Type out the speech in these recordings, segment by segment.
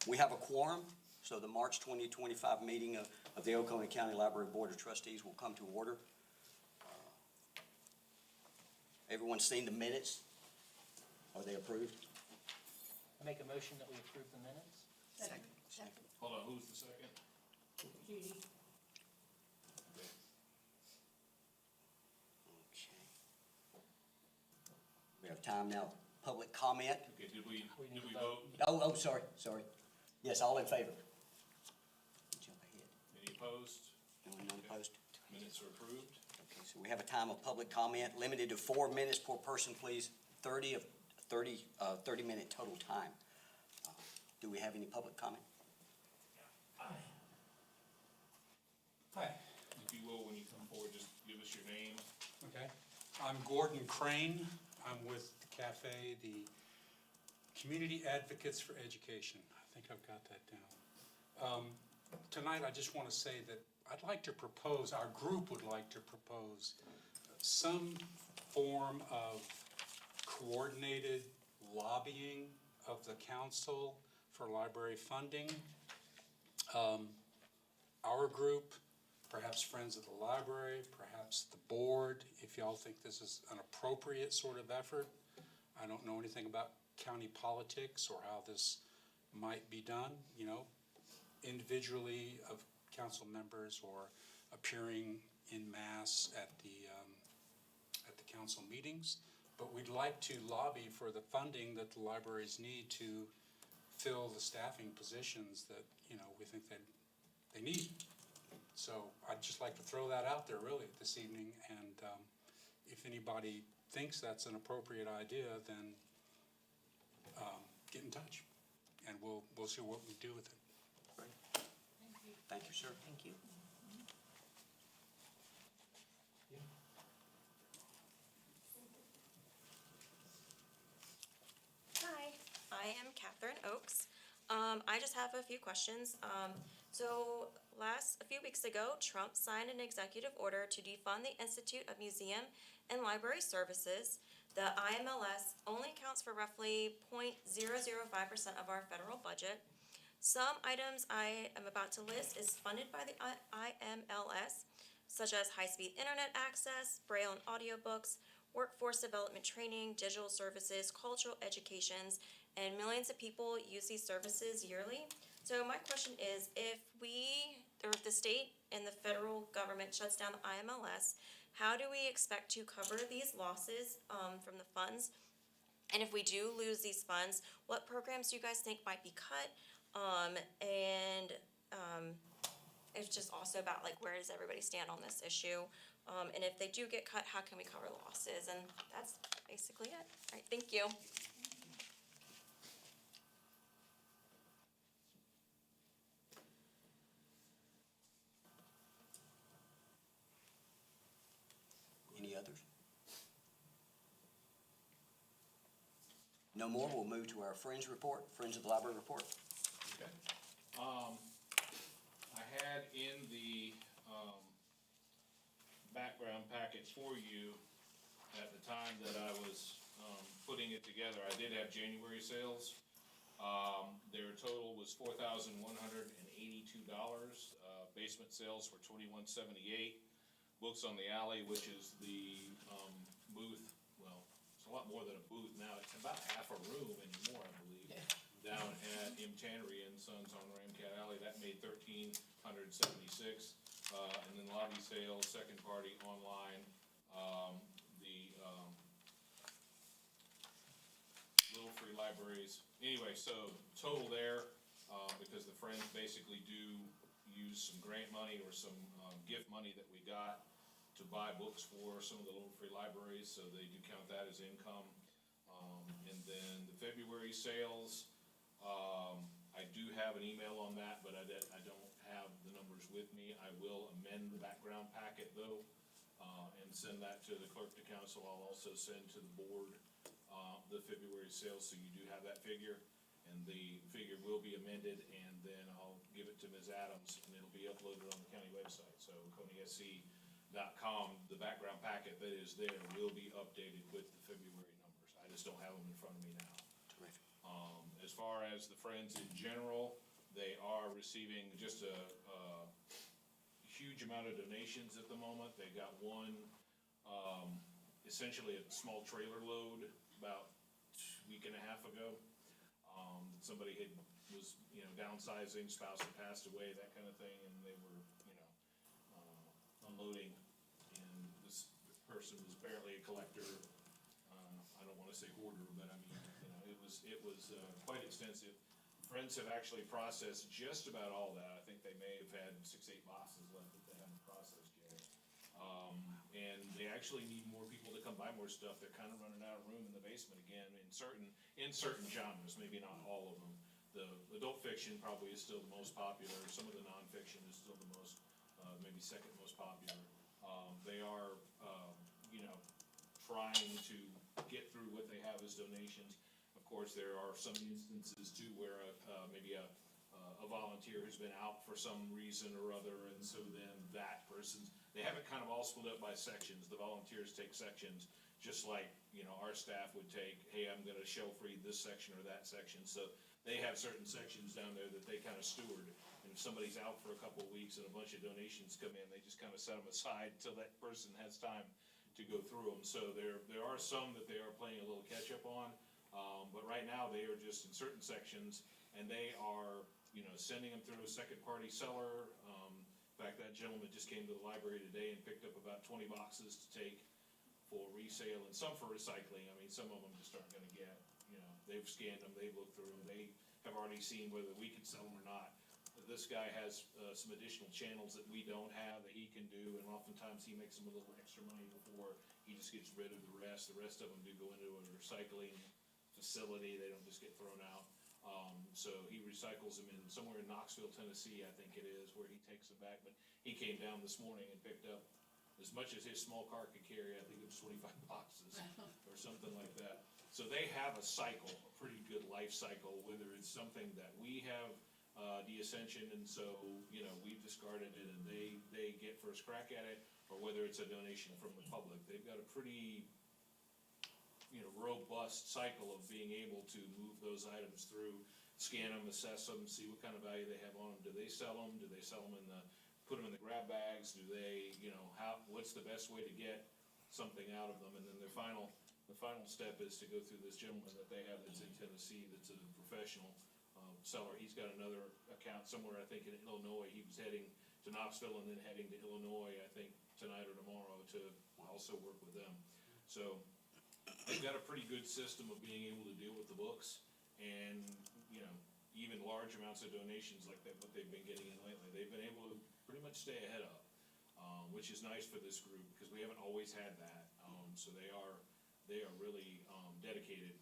We have a quorum, so the March 2025 meeting of the Oconee County Library Board of Trustees will come to order. Everyone's seen the minutes? Are they approved? I make a motion that we approve the minutes. Second. Hold on, who's the second? Judy. Okay. We have time now. Public comment? Okay, did we need to vote? Oh, sorry. Yes, all in favor? Jump ahead. Any opposed? None opposed? Minutes are approved. Okay, so we have a time of public comment, limited to 4 minutes per person, please. 30-minute total time. Do we have any public comment? Hi, If you will, when you come forward, just give us your name. okay. I'm Gordon Crane. I'm with the cafe, the Community Advocates for Education. I think I've got that down. Tonight, I just want to say that I'd like to propose, our group would like to propose some form of coordinated lobbying of the council for library funding. Our group, perhaps Friends of the Library, perhaps the board, if y'all think this is an appropriate sort of effort. I don't know anything about county politics or how this might be done, individually of council members or appearing in mass at the council meetings. But we'd like to lobby for the funding that the libraries need to fill the staffing positions that, we think they need. So I'd just like to throw that out there really this evening, and if anybody thinks that's an appropriate idea, then get in touch, and we'll see what we do with it. Great. Thank you, sir. Thank you. Hi, I am Catherine Oakes. I just have a few questions. So a few weeks ago, Trump signed an executive order to defund the Institute of Museum and Library Services. The IMLS only accounts for roughly 0.005% of our federal budget. Some items I am about to list is funded by the IMLS, such as high-speed internet access, braille and audiobooks, workforce development training, digital services, cultural educations, and millions of people use these services yearly. So my question is, if the state and the federal government shuts down the IMLS, how do we expect to cover these losses from the funds? And if we do lose these funds, what programs do you guys think might be cut? It's just also about where does everybody stand on this issue? And if they do get cut, how can we cover losses? And that's basically it. All right, thank you. Any others? No more, we'll move to our Friends report, Friends of the Library report. Okay. I had in the background packet for you at the time that I was putting it together. I did have January sales. Their total was $4,182. Basement sales were $2,178. Books on the Alley, which is the booth, well, it's a lot more than a booth now. It's about half a room anymore, I believe. Yeah. Down at M. Tannery and Sons on Ramcat Alley, that made $1,376. And then lobby sales, second party online, the Little Free Libraries. Anyway, so total there, because the Friends basically do use some grant money or some gift money that we got to buy books for some of the Little Free Libraries, so they do count that as income. And then the February sales, I do have an email on that, but I don't have the numbers with me. I will amend the background packet though, and send that to the clerk to council. I'll also send to the board the February sales, so you do have that figure. And the figure will be amended, and then I'll give it to Ms. Adams, and it'll be uploaded on the county website. So OconeeSC.com, the background packet that is there will be updated with the February numbers. I just don't have them in front of me now. Terrific. As far as the Friends in general, they are receiving just a huge amount of donations at the moment. They got one, essentially a small trailer load about a week and a half ago. Somebody was downsizing, spouse had passed away, that kind of thing, and they were, unloading. And this person was apparently a collector. I don't wanna say hoarder, but I mean, it was quite extensive. Friends have actually processed just about all that. I think they may have had 6-8 boxes left that they haven't processed yet. And they actually need more people to come buy more stuff. They're kind of running out of room in the basement again in certain genres, maybe not all of them. The adult fiction probably is still the most popular. Some of the nonfiction is still the most, maybe second most popular. They are, trying to get through what they have as donations. Of course, there are some instances too where maybe a volunteer has been out for some reason or other, and so then that person's, they have it kind of all split up by sections. The volunteers take sections, just like, our staff would take, hey, I'm gonna shelf read this section or that section. So they have certain sections down there that they kind of steward. And if somebody's out for a couple of weeks and a bunch of donations come in, they just kind of set them aside till that person has time to go through them. So there are some that they are playing a little catch up on. But right now, they are just in certain sections, and they are, sending them through a second-party seller. In fact, that gentleman just came to the library today and picked up about 20 boxes to take for resale and some for recycling. I mean, some of them just aren't gonna get, they've scanned them, they've looked through them, they have already seen whether we can sell them or not. This guy has some additional channels that we don't have that he can do, and oftentimes he makes them a little extra money before he just gets rid of the rest. The rest of them do go into a recycling facility, they don't just get thrown out. So he recycles them in somewhere in Knoxville, Tennessee, I think it is, where he takes them back. But he came down this morning and picked up as much as his small car could carry. I think it was 25 boxes or something like that. So they have a cycle, a pretty good life cycle, whether it's something that we have deascension, and so, we've discarded it and they get first crack at it, or whether it's a donation from the public. They've got a pretty, robust cycle of being able to move those items through, scan them, assess them, see what kind of value they have on them. Do they sell them? Do they sell them put them in the grab bags? Do they, what's the best way to get something out of them? And then the final step is to go through this gentleman that they have that's in Tennessee, that's a professional seller. He's got another account somewhere, I think in Illinois. He was heading to Knoxville and then heading to Illinois, I think tonight or tomorrow, to also work with them. So they've got a pretty good system of being able to deal with the books, and, even large amounts of donations like that, what they've been getting in lately, they've been able to pretty much stay ahead of, which is nice for this group, because we haven't always had that. So they are really dedicated.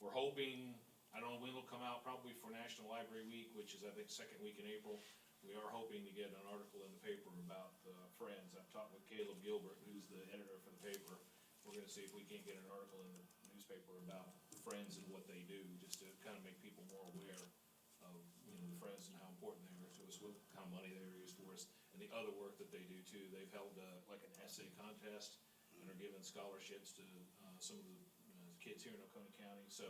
We're hoping, I don't know when it'll come out, probably for National Library Week, which is, I think, second week in April. We are hoping to get an article in the paper about the Friends. I've talked with Caleb Gilbert, who's the editor for the paper. We're gonna see if we can't get an article in the newspaper about the Friends and what they do, just to kind of make people more aware of, the Friends and how important they are to us, what kind of money they raise for us, and the other work that they do too. They've held like an essay contest and are giving scholarships to some of the kids here in Oconee County. So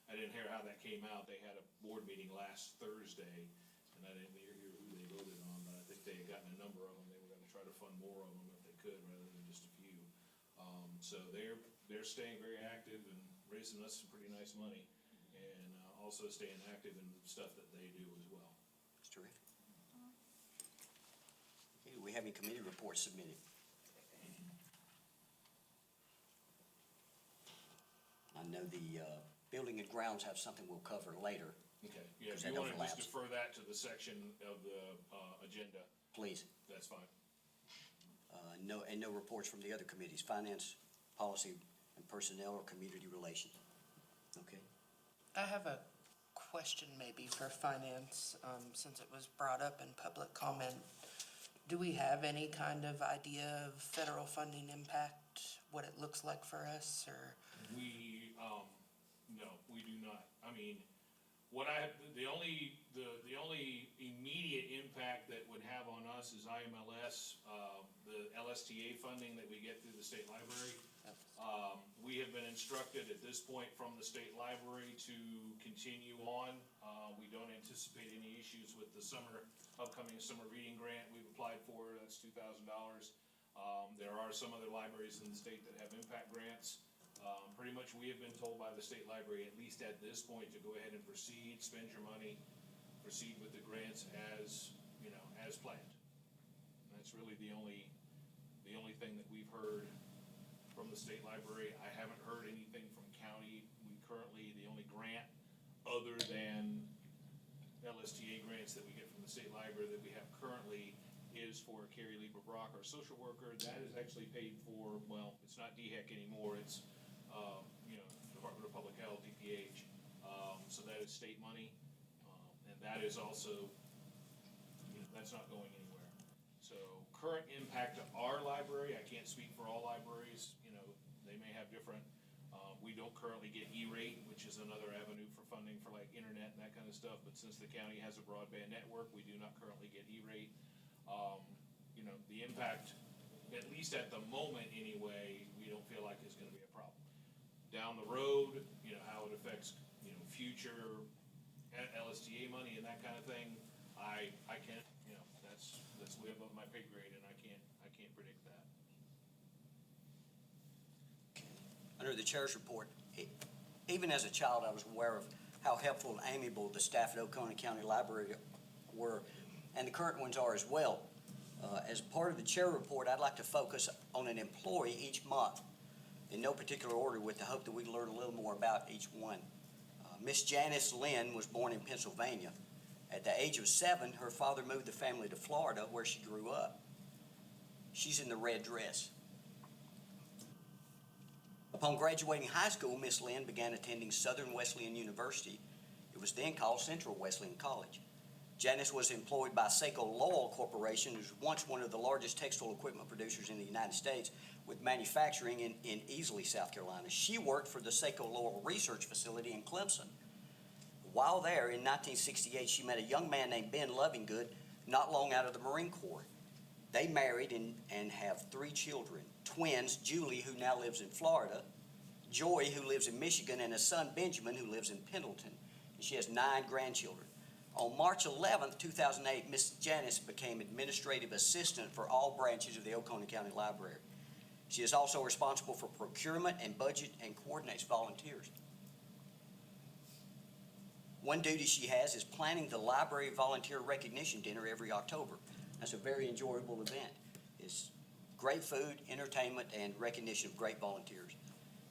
I didn't hear how that came out. They had a board meeting last Thursday, and I didn't hear who they voted on, but I think they had gotten a number of them. They were gonna try to fund more of them if they could, rather than just a few. So they're staying very active and raising us some pretty nice money, and also staying active in the stuff that they do as well. That's terrific. Okay, do we have any committee reports submitted? I know the building and grounds have something we'll cover later. Okay, yeah, if Because that you wanna just overlaps. defer that to the section of the agenda, Please. that's fine. No reports from the other committees, finance, policy, and personnel, or community relations. Okay. I have a question maybe for finance, since it was brought up in public comment. Do we have any kind of idea of federal funding impact, what it looks like for us, or? No, we do not. I mean, the only immediate impact that would have on us is IMLS, the LSTA funding that we get through the state library. we have been instructed at this point from the state library to continue on. We don't anticipate any issues with the upcoming summer reading grant we've applied for. That's $2,000. There are some other libraries in the state that have impact grants. Pretty much we have been told by the state library, at least at this point, to go ahead and proceed, spend your money, proceed with the grants as, as planned. That's really the only thing that we've heard from the state library. I haven't heard anything from county. We currently, the only grant other than LSTA grants that we get from the state library that we have currently is for Carrie Lieber Brock, our social worker. That is actually paid for, well, it's not DHEC anymore, it's, Department of Public Health, DPH. So that is state money. And that is also, that's not going anywhere. So current impact to our library, I can't speak for all libraries, they may have different, we don't currently get E-rate, which is another avenue for funding for like internet and that kind of stuff, but since the county has a broadband network, we do not currently get E-rate. The impact, at least at the moment anyway, we don't feel like is gonna be a problem. Down the road, how it affects, future LSTA money and that kind of thing, I can't, that's way above my pay grade, and I can't predict that. Under the chair's report, even as a child, I was aware of how helpful and amiable the staff at Oconee County Library were, and the current ones are as well. As part of the chair report, I'd like to focus on an employee each month, in no particular order, with the hope that we can learn a little more about each one. Miss Janice Lynn was born in Pennsylvania. At the age of 7, her father moved the family to Florida, where she grew up. She's in the red dress. Upon graduating high school, Miss Lynn began attending Southern Wesleyan University. It was then called Central Wesleyan College. Janice was employed by Seiko Lowell Corporation, who was once one of the largest textile equipment producers in the United States, with manufacturing in Easley, South Carolina. She worked for the Seiko Lowell Research Facility in Clemson. While there, in 1968, she met a young man named Ben Lovingood, not long out of the Marine Corps. They married and have 3 children, twins, Julie, who now lives in Florida, Joy, who lives in Michigan, and a son, Benjamin, who lives in Pendleton. And she has 9 grandchildren. On March 11, 2008, Miss Janice became administrative assistant for all branches of the Oconee County Library. She is also responsible for procurement and budget and coordinates volunteers. One duty she has is planning the library volunteer recognition dinner every October. That's a very enjoyable event. It's great food, entertainment, and recognition of great volunteers.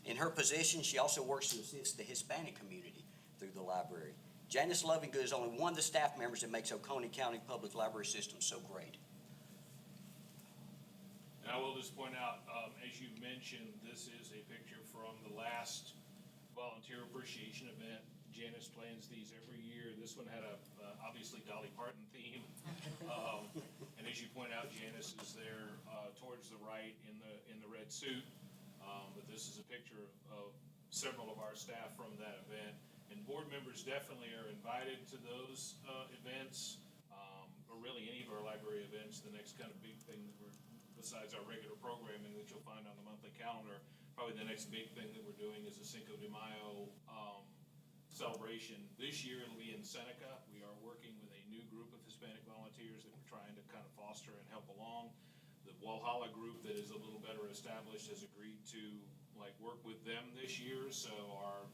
In her position, she also works to assist the Hispanic community through the library. Janice Lovingood is only one of the staff members that makes Oconee County Public Library System so great. And I will just point out, as you mentioned, this is a picture from the last volunteer appreciation event. Janice plans these every year. This one had obviously Dolly Parton theme. And as you point out, Janice is there towards the right in the red suit. But this is a picture of several of our staff from that event. And board members definitely are invited to those events, or really any of our library events. The next kind of big thing that we're, besides our regular programming that you'll find on the monthly calendar, probably the next big thing that we're doing is the Cinco de Mayo celebration. This year it'll be in Seneca. We are working with a new group of Hispanic volunteers that we're trying to kind of foster and help along. The Walhalla group that is a little better established has agreed to work with them this year. So our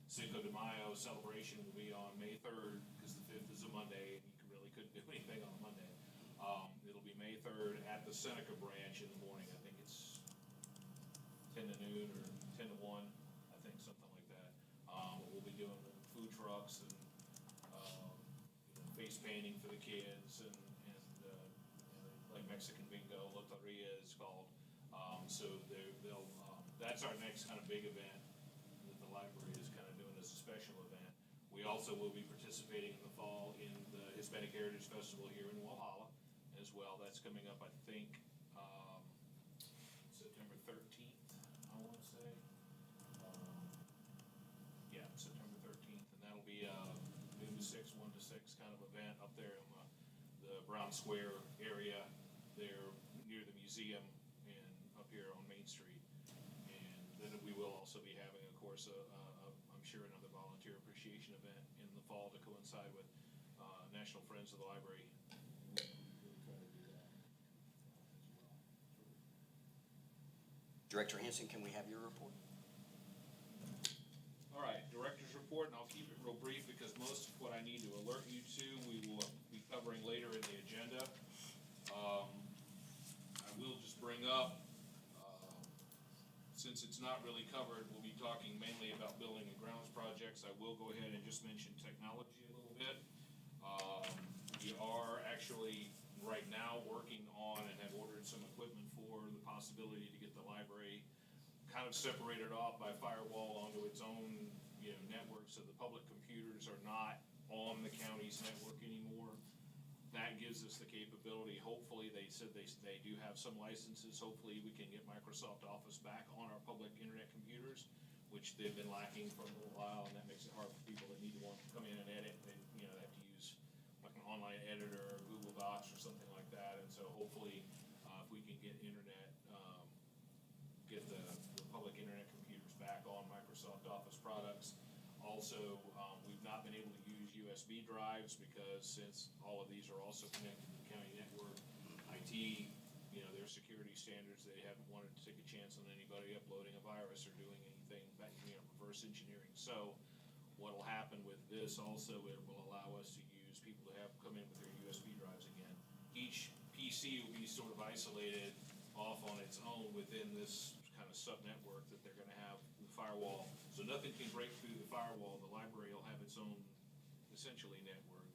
Cinco de Mayo celebration will be on May 3rd, because the 5th is a Monday and you really couldn't do anything on a Monday. It'll be May 3rd at the Seneca branch in the morning. I think it's 10 to noon or 10 to 1, I think, something like that. We'll be doing food trucks and face painting for the kids and like Mexican bingo, loteria is called. So they'll that's our next kind of big event that the library is kind of doing as a special event. We also will be participating in the fall in the Hispanic Heritage Festival here in Walhalla as well. That's coming up, I think, September 13th, I want to say. Yeah, September 13th, and that'll be noon to 6, 1 to 6 kind of event up there in the Brown Square area there near the museum and up here on Main Street. And then we will course, I'm sure another volunteer appreciation event in the fall to coincide with National Friends of the Library. We'll try to do that as well. Director Henson, can we have your report? All right, director's report, and I'll keep it real brief because most of what I need to alert you to, we will be covering later in the agenda. I will just bring up, since it's not really covered, we'll be talking mainly about building and grounds projects. I will go ahead and just mention technology a little bit. We are actually right now working on and have ordered some equipment for the possibility to get the library kind of separated off by firewall onto its own, network, so the public computers are not on the county's network anymore. That gives us the capability, hopefully, they said they do have some licenses, hopefully we can get Microsoft Office back on our public internet computers, which they've been lacking for a little while, and that makes it hard for people that need to want to come in and edit. They, have to use like an online editor or Google Docs or something like that, and so hopefully, if we can get internet, get the public internet computers back on Microsoft Office products. Also, we've not been able to use USB drives because since all of these are also connected to the county network, IT, their security standards, they haven't wanted to take a chance on anybody uploading a virus or doing anything, reverse engineering. So what'll happen with this also, it will allow us to use people to come in with their USB drives again. Each PC will be sort of isolated off on its own within this kind of sub-network that they're gonna have, the firewall. So nothing can break through the firewall. The library will have its own, essentially, network.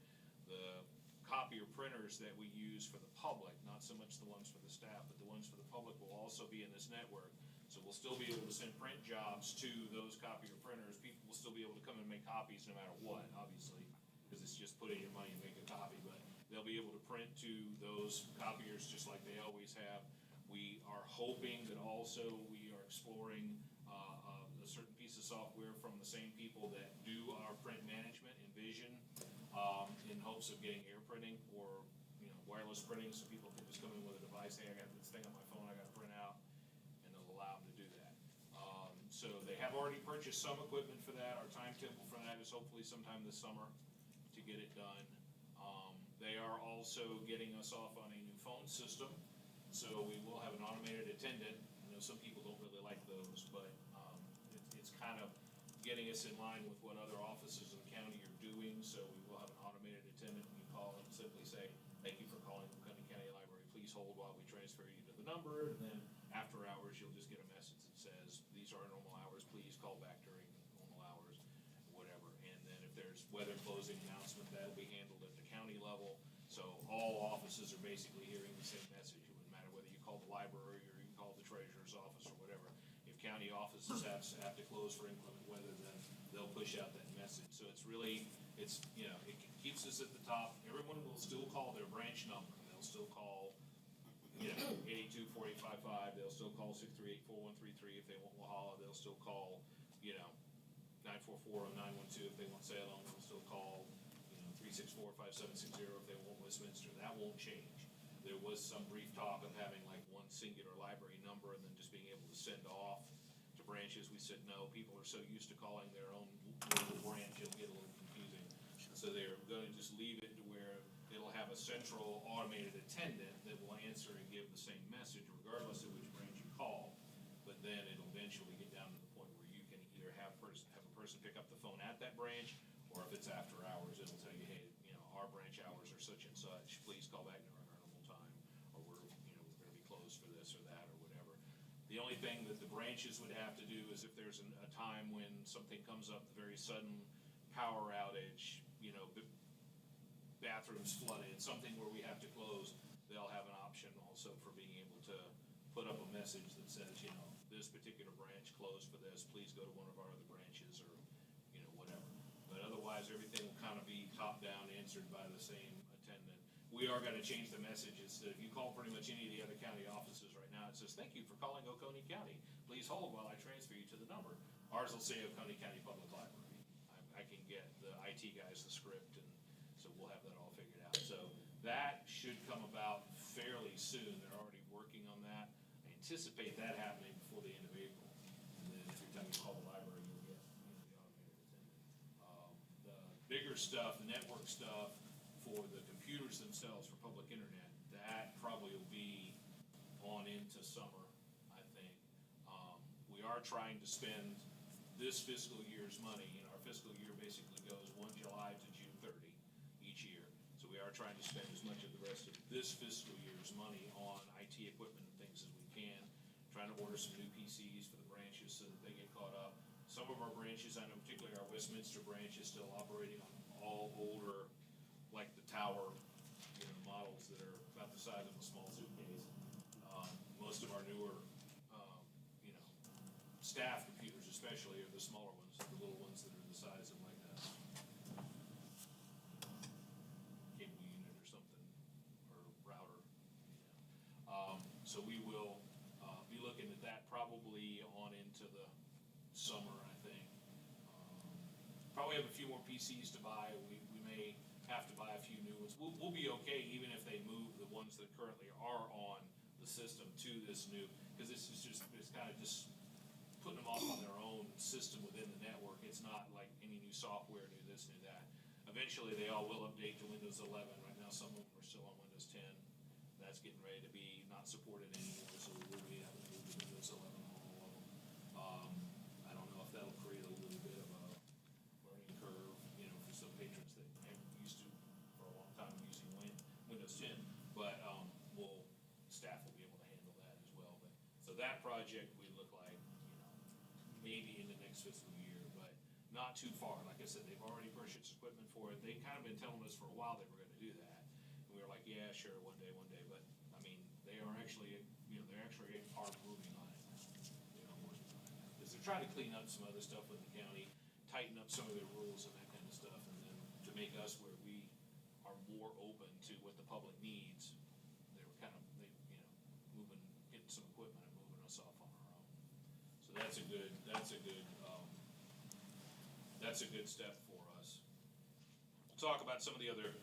The copier printers that we use for the public, not so much the ones for the staff, but the ones for the public will also be in this network. So we'll still be able to send print jobs to those copier printers. People will still be able to come and make copies no matter what, obviously, because it's just put in your money and make a copy. But they'll be able to print to those copiers just like they always have. We are hoping that also we are exploring a certain piece of software from the same people that do our print management, Envision, in hopes of getting air printing or wireless printing, so people can just come in with a device. Hey, I got this thing on my phone I got to print out, and it'll allow them to do that. So they have already purchased some equipment for that. Our timetable for that is hopefully sometime this summer to get it done. They are also getting us off on a new phone system. So we will have an automated attendant. Some people don't really like those, but it's kind of getting us in line with what other offices in the county are doing. So we will have an automated attendant. You call and simply say, "Thank you for calling Oconee County Library. Please hold while we transfer you to the number." And then after hours, you'll just get a message that says, "These are normal hours. Please call back during normal hours," whatever. And then if there's weather closing announcement, that'll be handled at the county level. So all offices are basically hearing the same message. Whether you call the library or you call the treasurer's office or whatever. If county offices have to close for inclement weather, then they'll push out that message. So it's really, it keeps us at the top. Everyone will still call their branch number. They'll still call, 824-855. They'll still call 638-4133 if they want Walhalla. They'll still call, 944-0912 if they want Salem. They'll still call, 364-5760 if they want Westminster. That won't change. There was some brief talk of having like one singular library number and then just being able to send off to branches. We said, no, people are so used to calling their own local branch, it'll get a little confusing. So they're gonna just leave it to where it'll have a central automated attendant that will answer and give the same message regardless of which branch you call. But then it'll eventually get down to the point where you can either have a person pick up the phone at that branch, or if it's after hours, it'll tell you, hey, our branch hours are such and such, please call back during our normal time, or we're gonna be closed for this or that or whatever. The only thing that the branches would have to do is if there's a time when something comes up, the very sudden power outage, bathrooms flooded, something where we have to close, they'll have an option also for being able to put up a message that says, this particular branch closed for this, please go to one of our other branches, or, whatever. But otherwise, everything will kind of be top-down answered by the same attendant. We are gonna change the messages, that if you call pretty much any of the other county offices right now, it says, "Thank you for calling Oconee County. Please hold while I transfer you to the number." Ours will say Oconee County Public Library. I can get the IT guys the script, and so we'll have that all figured out. So that should come about fairly soon. They're already working on that. I anticipate that happening before the end of April. And then every time you call the library, you'll get bigger stuff, the network stuff, for the computers themselves for public internet, that probably will be on into summer, I think. We are trying to spend this fiscal year's money, you know, our fiscal year basically goes 1 July to June 30 each year. So we are trying to spend as much of the rest of this fiscal year's money on IT equipment and things as we can. Trying to order some new PCs for the branches so that they get caught up. Some of our branches, I know particularly our Westminster branch, is still operating on all older, like the tower, you know, models that are about the size of a small suitcase. Most of our newer, you know, staff computers especially are the smaller ones, the little ones that are the size of like a cable unit or something, or router, you know. So we will, be looking at that probably on into the summer, I think. Probably have a few more PCs to buy, we may have to buy a few new ones. We'll be okay even if they move the ones that currently are on the system to this new, because this is just, it's kind of just putting them off on their own system within the network. It's not like any new software, new this, new that. Eventually, they all will update to Windows 11. Right now, some of them are still on Windows 10. That's getting ready to be not supported anymore, so we will be having to move to Windows 11 on all of them. I don't know if that'll create a little bit of a learning curve, you know, for some patrons that haven't used to for a long time using Windows 10, but staff will be able to handle that as well. But so that project we look like, you know, maybe in the next fiscal year, but not too far. Like I said, they've already purchased equipment for it. They kind of been telling us for a while they were going to do that, and we were like, yeah, sure, one day. But I mean, they are actually, you know, they're actually are moving on it now. You know, working on it now because they're trying to clean up some other stuff with the county, tighten up some of their rules and that kind of stuff, and then to make us where we are more open to what the public needs. They were kind of, getting some equipment and moving us off on our own. So that's a good step for us. We'll talk about some of the other,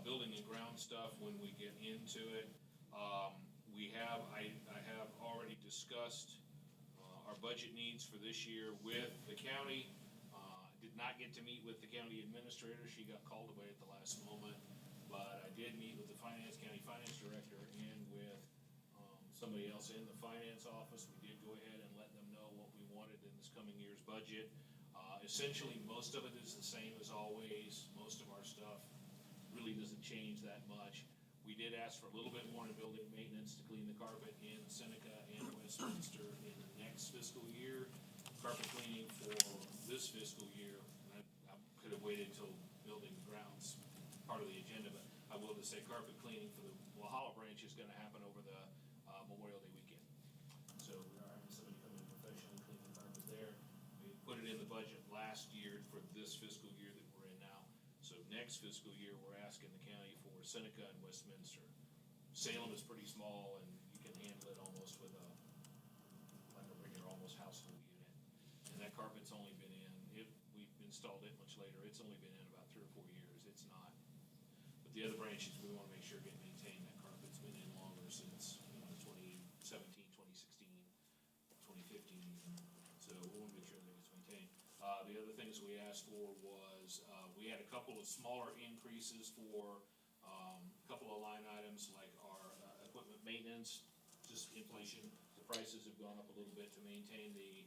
building and ground stuff when we get into it. I have already discussed, our budget needs for this year with the county. Did not get to meet with the county administrator. She got called away at the last moment. But I did meet with the county finance director and with somebody else in the finance office. We did go ahead and let them know what we wanted in this coming year's budget. Essentially, most of it is the same as always. Most of our stuff really doesn't change that much. We did ask for a little bit more in building maintenance to clean the carpet in Seneca and Westminster in the next fiscal year. Carpet cleaning for this fiscal year, and I could have waited until building grounds part of the agenda, but I will just say carpet cleaning for the Walhalla branch is gonna happen over the Memorial Day weekend. So we are having somebody come in professionally clean the carpet there. We put it in the budget last year for this fiscal year that we're in now. So next fiscal year, we're asking the county for Seneca and Westminster. Salem is pretty small and you can handle it almost with like a regular almost household unit. And that carpet's only been in, we've installed it much later. It's only been in about 3 or 4 years. It's not. But the other branches, we wanna make sure get maintained. That carpet's been in longer since, 2017, 2016, 2015 even. So we wanna make sure that it's maintained. The other things we asked for was, we had a couple of smaller increases for, a couple of line items like our, equipment maintenance, just inflation. The prices have gone up a little bit to maintain the,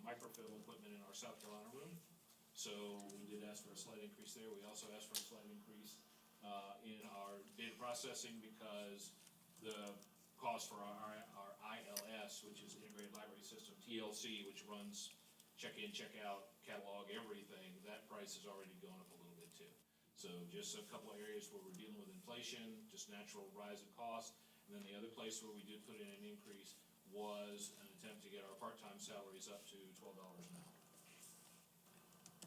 microfilm equipment in our South Carolina room. So we did ask for a slight increase there. We also asked for a slight increase, in our data processing because the cost for our ILS, which is Integrated Library System, TLC, which runs check-in, check-out, catalog, everything, that price has already gone up a little bit too. So just a couple of areas where we're dealing with inflation, just natural rise of cost. And then the other place where we did put in an increase was an attempt to get our part-time salaries up to $12 an hour.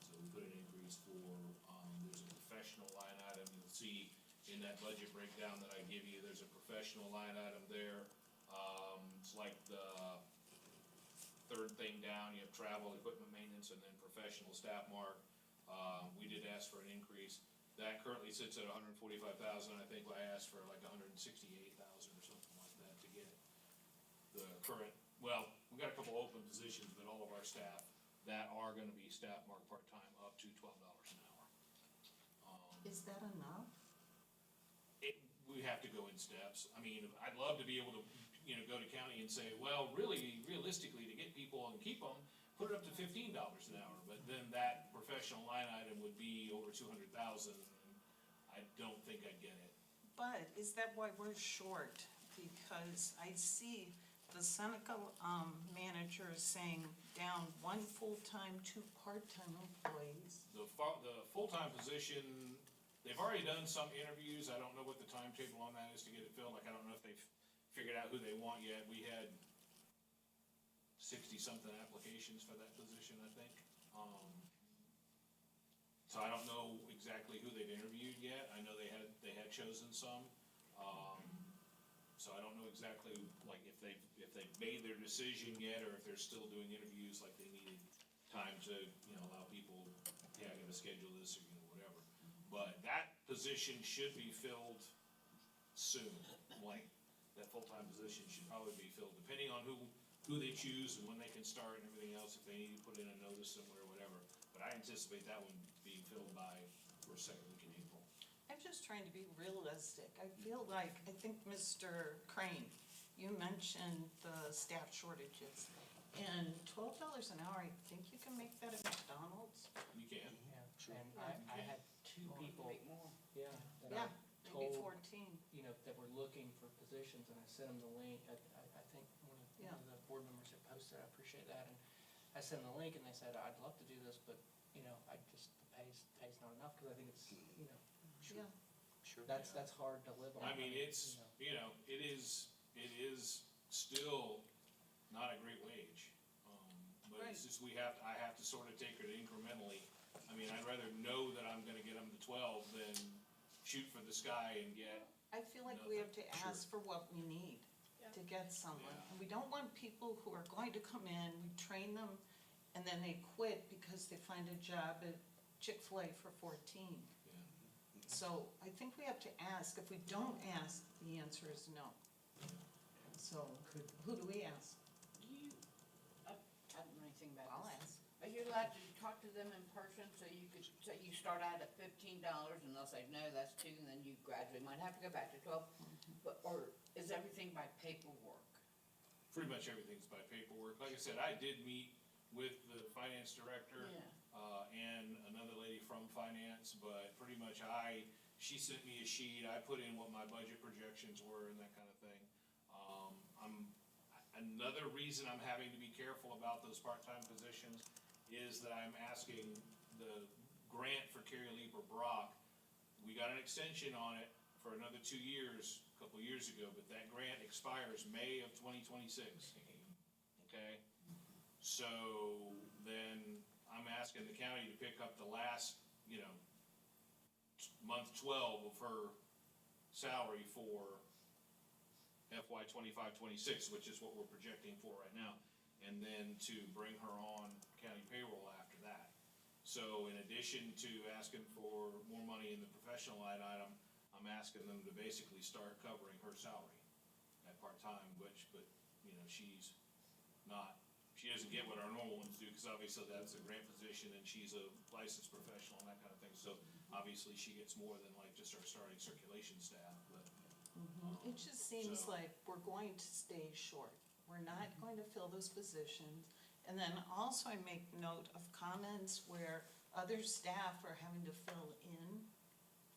So we put an increase for, there's a professional line item, you'll see in that budget breakdown that I give you, there's a professional line item there. It's like the third thing down, you have travel, equipment maintenance, and then professional staff mark. We did ask for an increase. That currently sits at $145,000. I think I asked for like $168,000 or something like that to get the current, well, we got a couple open positions, but all of our staff that are gonna be staff mark part-time up to $12 an hour. Is that enough? We have to go in steps. I mean, I'd love to be able to, go to county and say, well, really, realistically, to get people and keep them, put it up to $15 an hour, but then that professional line item would be over 200,000. I don't think I'd get it. But is that why we're short? Because I see the Seneca, manager is saying down 1 full-time, 2 part-time employees. The full-time position, they've already done some interviews. I don't know what the timetable on that is to get it filled. Like, I don't know if they've figured out who they want yet. We had 60-something applications for that position, I think. So I don't know exactly who they've interviewed yet. I know they had chosen some. So I don't know exactly, like, if they've made their decision yet, or if they're still doing interviews, like they needed time to, allow people, yeah, I'm gonna schedule this, or, whatever. But that position should be filled soon, like, that full-time position should probably be filled, depending on who they choose and when they can start and everything else, if they need to put in a notice somewhere, whatever. But I anticipate that one being filled by first, second week in April. I'm just trying to be realistic. I think Mr. Crane, you mentioned the staff shortages. And $12 an hour, I think you can make that at McDonald's. You can. Yeah, and I had two people, yeah, that Yeah, I maybe told, 14. that were looking for positions, and I sent them the link. I think one Yeah. of the board members had posted, I appreciate that, and I sent them the link, and they said, I'd love to do this, but, the pay's not enough, because I think it's, Yeah. Sure. that's hard to live on. I mean, it's, it is still not a great wage. But it's just, I have to sort of take it incrementally. I mean, I'd rather know that I'm gonna get them to 12 than shoot for the sky and get, I feel like we have to ask for what we need to get someone. Yeah. And we don't want people who are going to come in, we train them, and then they quit because they find a job at Chick-fil-A for 14. So I think we have to ask. If we don't ask, the answer is no. So who do we ask? I don't know anything about I'll this. ask. Are you allowed to talk to them in person, so you could, say you start out at $15 and they'll say, no, that's 2, and then you gradually might have to go back to 12? But, or is everything by paperwork? pretty much everything's by paperwork. Like I said, I did meet with the finance director. Yeah. And another lady from finance, but pretty much she sent me a sheet, I put in what my budget projections were and that kind of thing. Another reason I'm having to be careful about those part-time positions is that I'm asking the grant for Carrie Leeper Brock. We got an extension on it for another 2 years, a couple years ago, but that grant expires May of 2026. Okay? So then I'm asking the county to pick up the last, month 12 of her salary for FY 25-26, which is what we're projecting for right now, and then to bring her on county payroll after that. So in addition to asking for more money in the professional line item, I'm asking them to basically start covering her salary at part-time, but she doesn't get what our normal ones do, because obviously that's a grant position and she's a licensed professional and that kind of thing. So obviously she gets more than like just our starting circulation staff, but. It just seems So- like we're going to stay short. We're not going to fill those positions. And then also I make note of comments where other staff are having to fill in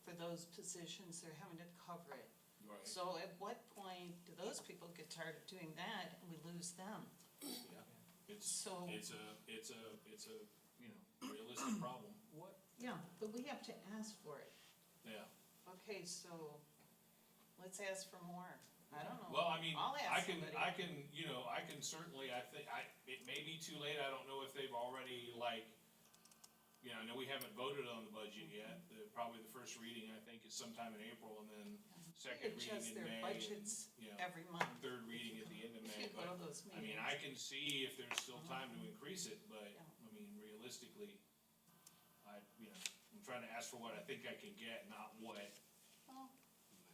for those positions, they're having to cover it. Right. So at what point do those people get tired of doing that and we lose them? Yeah, it's So- a realistic problem, What, Yeah, but we have to ask for it. yeah. Okay, so let's ask for more. I don't know. Well, I mean, I'll I ask can somebody. certainly, it may be too late, I don't know if they've already I know we haven't voted on the budget yet, probably the first reading, I think, is sometime in April, and then second They reading adjust in their May, budgets and, every month. third reading at the end of If May, you go but, to those I mean, meetings. I can see if there's still time to increase it, but, Yeah. I mean, realistically, I'm trying to ask for what I think I can get, not what, Well,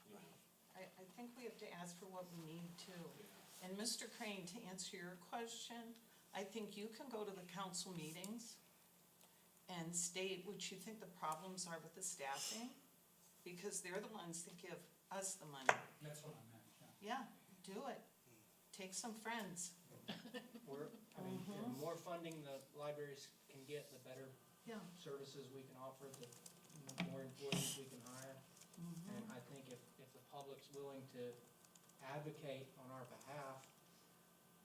you know. I think we have to ask for what we need to. And Mr. Crane, to answer your question, I think you can go to the council meetings and state what you think the problems are with the staffing. because they're the ones that give us the money. That's what I meant, yeah. Yeah, do it. Take some friends. I mean, the more funding the libraries can get, the better Yeah. services we can offer, the more employees we can hire. And I think if the public's willing to advocate on our behalf,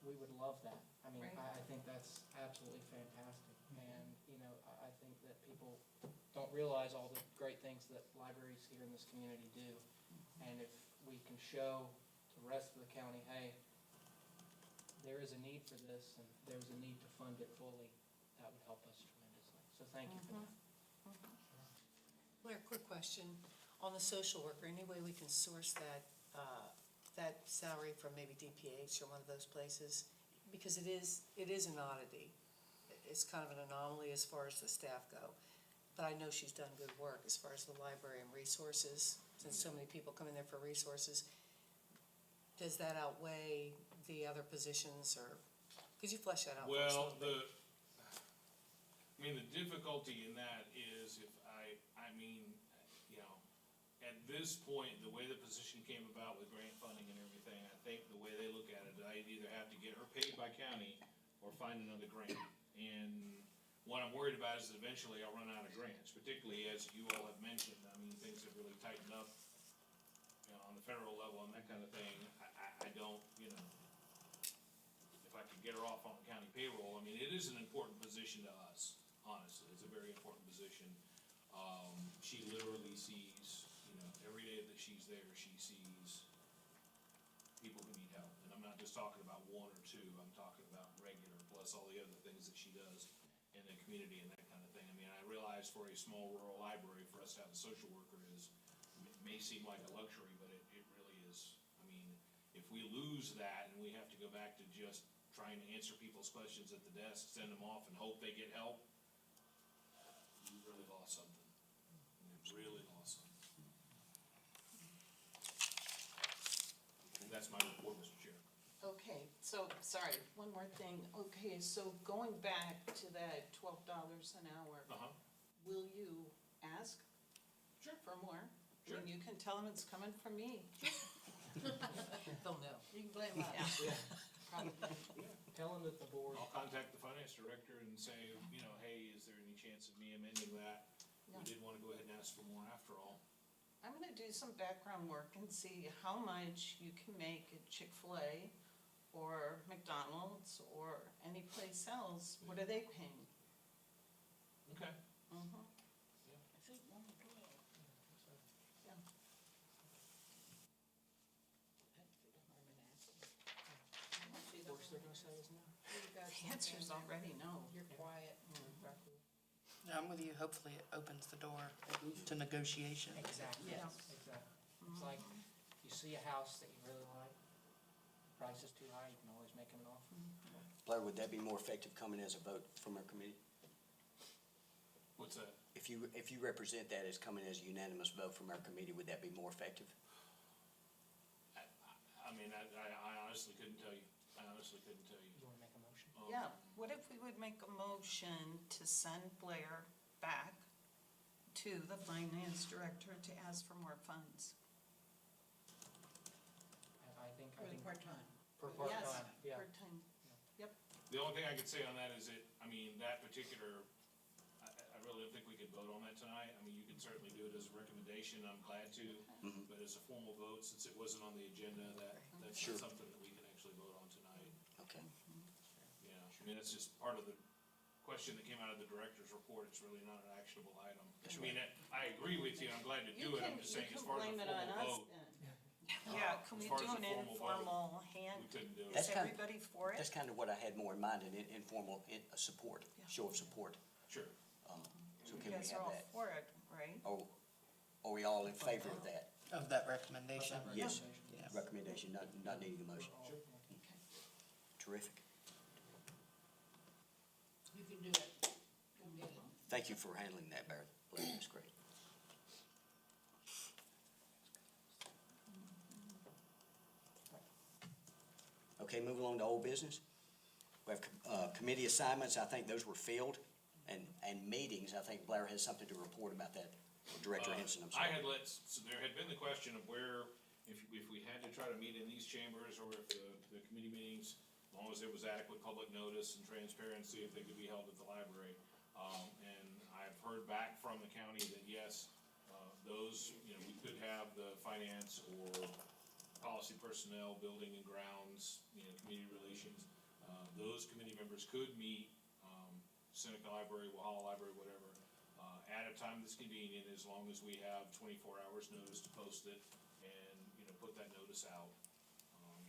we would love that. I mean, Right. I think that's absolutely fantastic. And, you know, I think that people don't realize all the great things that libraries here in this community do. And if we can show the rest of the county, hey, there is a need for this and there's a need to fund it fully, that would help us tremendously. So thank you for that. Blair, quick question. On the social worker, any way we can source that salary from maybe DPH or one of those places? Because it is an oddity. It's kind of an anomaly as far as the staff go. But I know she's done good work as far as the library and resources, since so many people come in there for resources. Does that outweigh the other positions, or, could you flesh that out for us a Well, little bit? the difficulty in that is if I mean, you know, at this point, the way the position came about with grant funding and everything, I think the way they look at it, I'd either have to get her paid by county or find another grant. And what I'm worried about is that eventually I'll run out of grants, particularly as you all have mentioned. I mean, things have really tightened up, you know, on the federal level and that kind of thing. I don't, you know, if I could get her off on county payroll, I mean, it is an important position to us, honestly. It's a very important position. She literally sees, you know, every day that she's there, she sees people who need help. And I'm not just talking about one or two, I'm talking about regular, plus all the other things that she does in the community and that kind of thing. I mean, I realize for a small rural library, for us to have a social worker is, it may seem like a luxury, but it really is. I mean, if we lose that and we have to go back to just trying to answer people's questions at the desk, send them off and hope they get help, we really lost something. We really lost something. And that's my report, Mr. Chair. Okay, so, sorry, one more thing. Okay, so going back to that $12 an hour, Uh-huh. will you ask Sure. for more? Sure. And you can tell them it's coming from me. They'll know. You can blame us. Tell them that the board, I'll contact the finance director and say, you know, hey, is there any chance of me amending that? We Yeah. did wanna go ahead and ask for more after all. I'm gonna do some background work and see how much you can make at Chick-fil-A or McDonald's or any place else. What are they paying? Okay. Mhm. I think 112. Yeah. That's the department asking. worst they're gonna say is no. The answer's already no. You're quiet. Yeah, I'm with you. Hopefully it opens the door to negotiation. Exactly. Yes. Exactly. It's like, you see a house that you really like, price is too high, you can always make them an offer. Blair, would that be more effective coming as a vote from our committee? What's that? If you represent that as coming as a unanimous vote from our committee, would that be more effective? I mean, I honestly couldn't tell you. I honestly couldn't tell you. You wanna make a motion? Yeah, what if we would make a motion to send Blair back to the finance director to ask for more funds? I think, For the part-time. for Yes, part-time, yeah. part-time. The only thing I could say on that is that, I mean, that particular, I really don't think we could vote on that tonight. I mean, you can certainly do it as a recommendation, I'm glad to, but as a formal vote, since it wasn't on the agenda, that's Sure. not something that we can actually vote on tonight. Okay. Yeah, I mean, it's just part of the question that came out of the director's report, it's really not an actionable item. I mean, I agree with you, I'm glad to do it, I'm just saying as far as a You can blame it on formal us vote, then. Yeah, can we as far do as a an formal vote, informal we hand? couldn't do it. That's Is kind- everybody for it? That's kind of what I had more in mind, an informal support, show of support. Sure. So You can we guys have are all that? for it, right? Are we all in favor of that? Of that recommendation? Yes, Yeah. recommendation, not needing a motion. Sure. Terrific. You can do it. Go get it. Thank you for handling that, Blair. Blair, that's great. Okay, moving along to old business. We have committee assignments, I think those were filled, and meetings, I think Blair has something to report about that. Director Henson, I'm I sorry. had so there had been the question of where, if we had to try to meet in these chambers, or if the committee meetings, as long as there was adequate public notice and transparency, if they could be held at the library. And I've heard back from the county that yes, those, we could have the finance or policy personnel, building and grounds, community relations. Those committee members could meet, Seneca Library, Walhalla Library, whatever, at a time that's convenient, as long as we have 24 hours notice to post it and, put that notice out.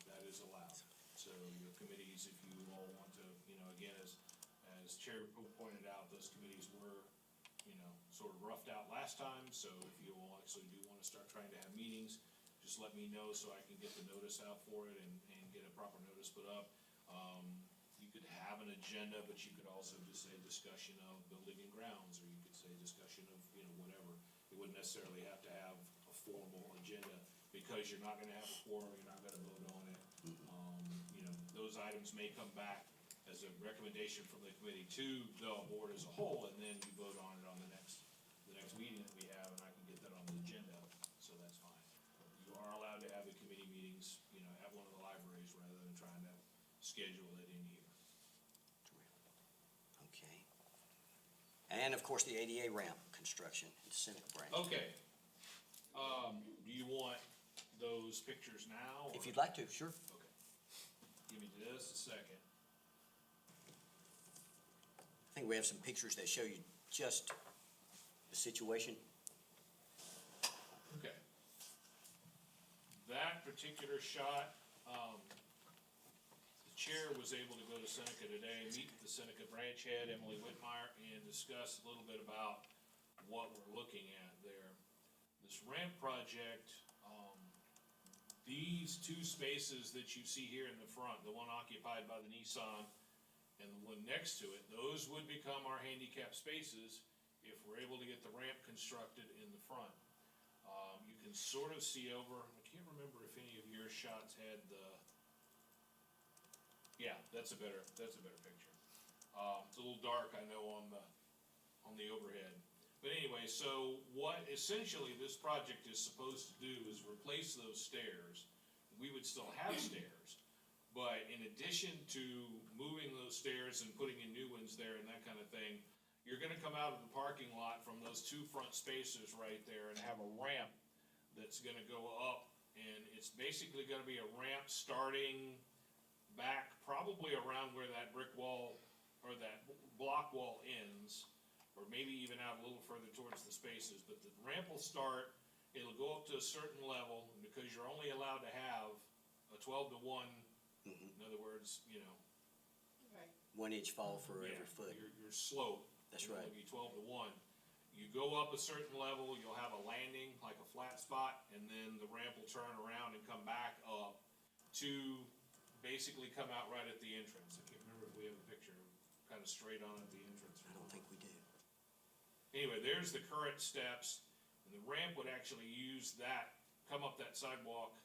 That is allowed. So your committees, if you all want to, again, as Chair pointed out, those committees were, sort of roughed out last time, so if you all actually do want to start trying to have meetings, just let me know so I can get the notice out for it and get a proper notice put up. You could have an agenda, but you could also just say discussion of building and grounds, or you could say discussion of, whatever. You wouldn't necessarily have to have a formal agenda, because you're not gonna have a quorum, you're not gonna vote on it. Those items may come back as a recommendation from the committee to the board as a whole, and then you vote on it on the next meeting that we have, and I can get that on the agenda, so that's fine. You are allowed to have the committee meetings, at one of the libraries, rather than trying to schedule it in here. Okay. And of course, the ADA ramp construction in Seneca branch. Okay. Do you want those pictures now? If or- you'd like to, sure. Okay. Give me just a second. I think we have some pictures that show you just the situation. Okay. That particular shot, the chair was able to go to Seneca today, meet with the Seneca branch head, Emily Whitmire, and discuss a little bit about what we're looking at there. This ramp project, these two spaces that you see here in the front, the one occupied by the Nissan and the one next to it, those would become our handicap spaces if we're able to get the ramp constructed in the front. You can sort of see over, I can't remember if any of your shots had the, yeah, that's a better picture. It's a little dark, I know, on the overhead. But anyway, so what essentially this project is supposed to do is replace those stairs. We would still have stairs, but in addition to moving those stairs and putting in new ones there and that kind of thing, you're gonna come out of the parking lot from those two front spaces right there and have a ramp that's gonna go up, and it's basically gonna be a ramp starting back probably around where that brick wall or that block wall ends, or maybe even out a little further towards the spaces, but the ramp will start, it'll go up to a certain level, and because you're only allowed to have a 12-to-1, in other words, Right. 1 inch fall for yeah, every foot. your slope. That's will right. only be 12-to-1. You go up a certain level, you'll have a landing, like a flat spot, and then the ramp will turn around and come back up to basically come out right at the entrance. I can't remember if we have a picture kind of straight on at the entrance. I don't think we do. Anyway, there's the current steps, and the ramp would actually use that, come up that sidewalk,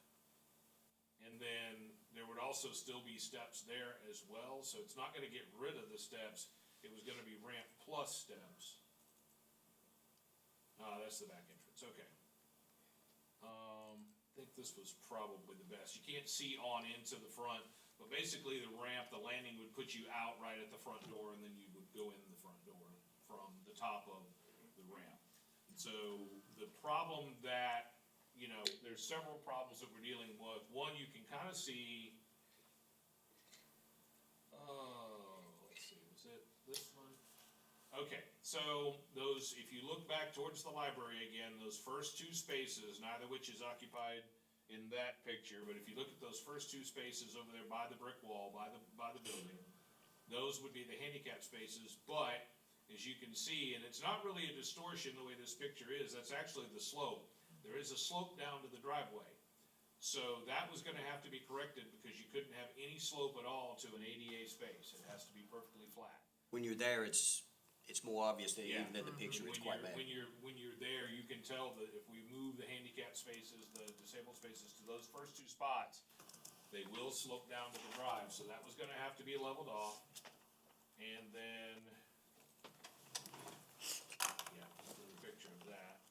and then there would also still be steps there as well, so it's not gonna get rid of the steps, it was gonna be ramp plus steps. That's the back entrance, okay. I think this was probably the best, you can't see on into the front, but basically the ramp, the landing would put you out right at the front door, and then you would go in the front door from the top of the ramp. So the problem that, there's several problems that we're dealing with. One, you can kind of see, let's see, was it this one? Okay, so those, if you look back towards the library again, those first two spaces, neither which is occupied in that picture, but if you look at those first two spaces over there by the brick wall, by the building, those would be the handicap spaces, but as you can see, and it's not really a distortion the way this picture is, that's actually the slope. There is a slope down to the driveway. So that was gonna have to be corrected because you couldn't have any slope at all to an ADA space. It has to be perfectly flat. When you're there, it's more obvious than Yeah. even in the picture, it's quite bad. When you're there, you can tell that if we move the handicap spaces, the disabled spaces to those first two spots, they will slope down to the drive, so that was gonna have to be leveled off. And then, yeah, there's a picture of that.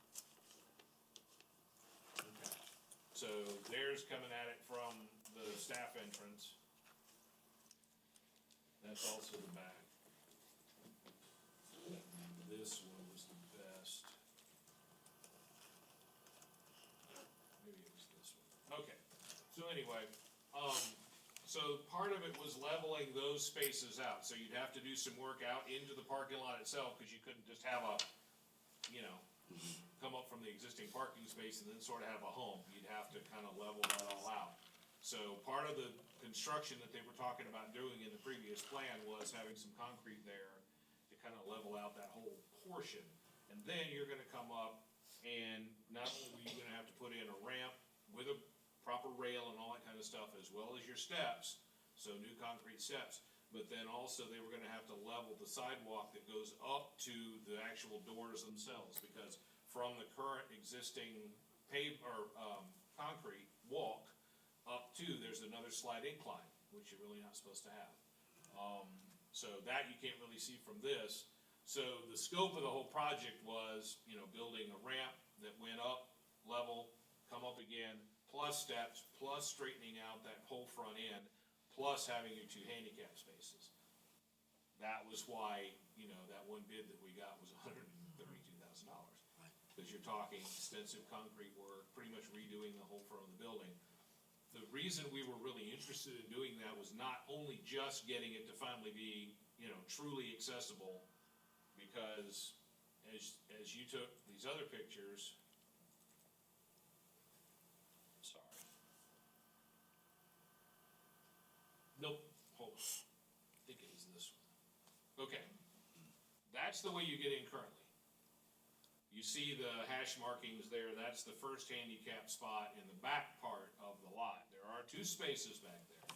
coming at it from the staff entrance. That's also the back. This one was the best. Maybe it was this one. Okay, so anyway, so part of it was leveling those spaces out, so you'd have to do some work out into the parking lot itself, cause you couldn't just have a, you know, come up from the existing parking space and then sort of have a hump, you'd have to kind of level that all out. So part of the construction that they were talking about doing in the previous plan was having some concrete there to kind of level out that whole portion. And then you're gonna come up and not only are you gonna have to put in a ramp with a proper rail and all that kind of stuff, as well as your steps, so new concrete steps. But then also they were gonna have to level the sidewalk that goes up to the actual doors themselves, because from the current existing concrete walk up to, there's another slight incline, which you're really not supposed to have. So that you can't really see from this. So the scope of the whole project was, you know, building a ramp that went up, level, come up again, plus steps, plus straightening out that whole front end, plus having your 2 handicap spaces. That was why, you know, that one bid that we got was $132,000. Because you're talking extensive concrete work, pretty much redoing the whole front of the building. The reason we were really interested in doing that was not only just getting it to finally be, you know, truly accessible, because as you took these other pictures, sorry. Nope, hold on. I think it was this one. Okay. That's the way you get in currently. You see the hash markings there, that's the first handicap spot in the back part of the lot. There are 2 spaces back there.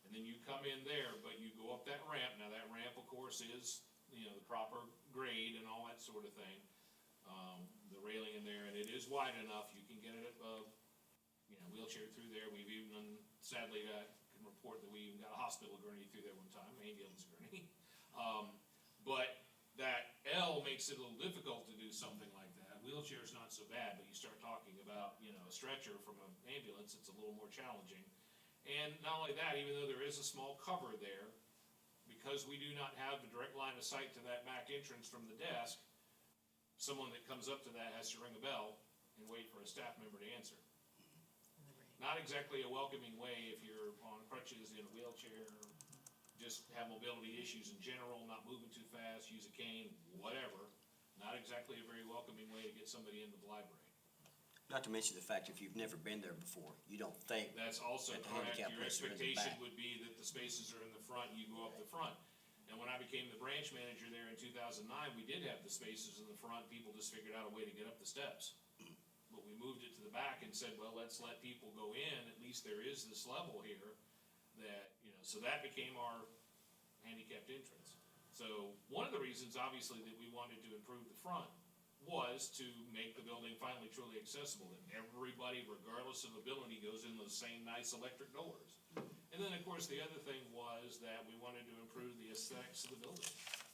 And then you come in there, but you go up that ramp. Now that ramp, of course, is, you know, the proper grade and all that sort of thing. The railing in there, and it is wide enough, you can get it, you know, wheelchair through there. We've even, sadly, can report that we even got a hospital gurney through there one time, ambulance gurney. But that L makes it a little difficult to do something like that. Wheelchair's not so bad, but you start talking about, you know, a stretcher from an ambulance, it's a little more challenging. And not only that, even though there is a small cover there, because we do not have a direct line of sight to that back entrance from the desk, someone that comes up to that has to ring a bell and wait for a staff member to answer. Not exactly a welcoming way if you're on crutches, in a wheelchair, just have mobility issues in general, not moving too fast, use a cane, whatever. Not exactly a very welcoming way to get somebody into the library. Not to mention the fact, if you've never been there before, you don't think, That's also That the correct. handicap Your places are in the expectation back. would be that the spaces are in the front, you go up the front. And when I became the branch manager there in 2009, we did have the spaces in the front, people just figured out a way to get up the steps. But we moved it to the back and said, well, let's let people go in, at least there is this level here that, you know, so that became our handicapped entrance. So one of the reasons, obviously, that we wanted to improve the front was to make the building finally truly accessible, that everybody, regardless of ability, goes in those same nice electric doors. And then, of course, the other thing was that we wanted to improve the aesthetics of the building.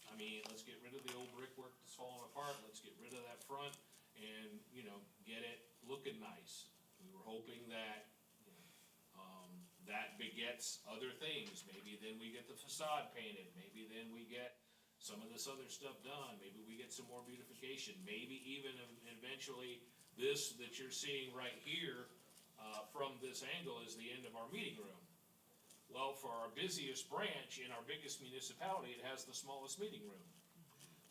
I mean, let's get rid of the old brickwork that's falling apart, let's get rid of that front and, you know, get it looking nice. We were hoping that, you know, that begets other things. Maybe then we get the facade painted, maybe then we get some of this other stuff done, maybe we get some more beautification, maybe even eventually this that you're seeing right here from this angle is the end of our meeting room. Well, for our busiest branch in our biggest municipality, it has the smallest meeting room.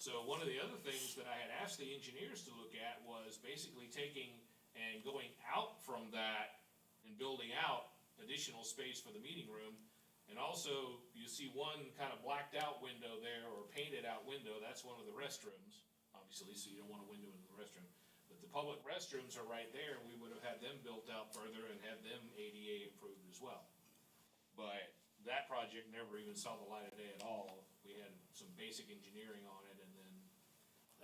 So one of the other things that I had asked the engineers to look at was basically taking and going out from that and building out additional space for the meeting room. And also, you see one kind of blacked out window there, or painted out window, that's one of the restrooms, obviously, so you don't want a window into the restroom. But the public restrooms are right there, and we would have had them built out further and had them ADA improved as well. But that project never even saw the light of day at all. We had some basic engineering on it, and then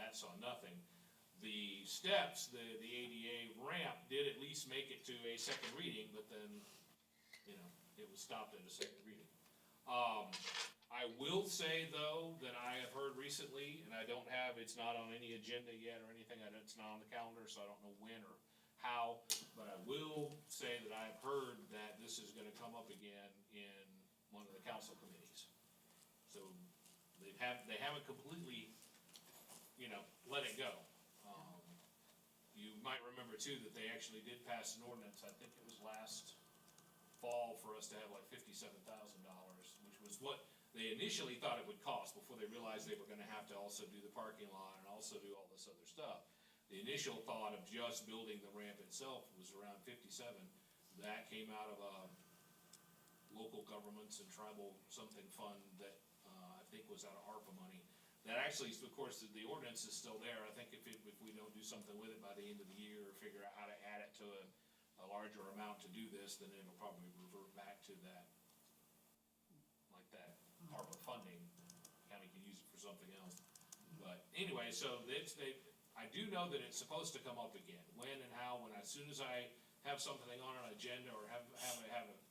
that saw nothing. The steps, the ADA ramp did at least make it to a second reading, but then, you know, it was stopped at a second reading. I will say, though, that I have heard recently, and I don't have, it's not on any agenda yet or anything, it's not on the calendar, so I don't know when or how, but I will say that I've heard that this is gonna come up again in one of the council committees. So they haven't completely, let it go. You might remember too that they actually did pass an ordinance, I think it was last fall, for us to have like $57,000, which was what they initially thought it would cost before they realized they were gonna have to also do the parking lot and also do all this other stuff. The initial thought of just building the ramp itself was around 57. That came out of a local governments and tribal something fund that, I think was out of ARPA money. That actually, of course, the ordinance is still there. I think if we don't do something with it by the end of the year, or figure out how to add it to a larger amount to do this, then it'll probably revert back to that, like that ARPA funding. County can use it for something else. But anyway, so I do know that it's supposed to come up again. When and how, as soon as I have something on an agenda or have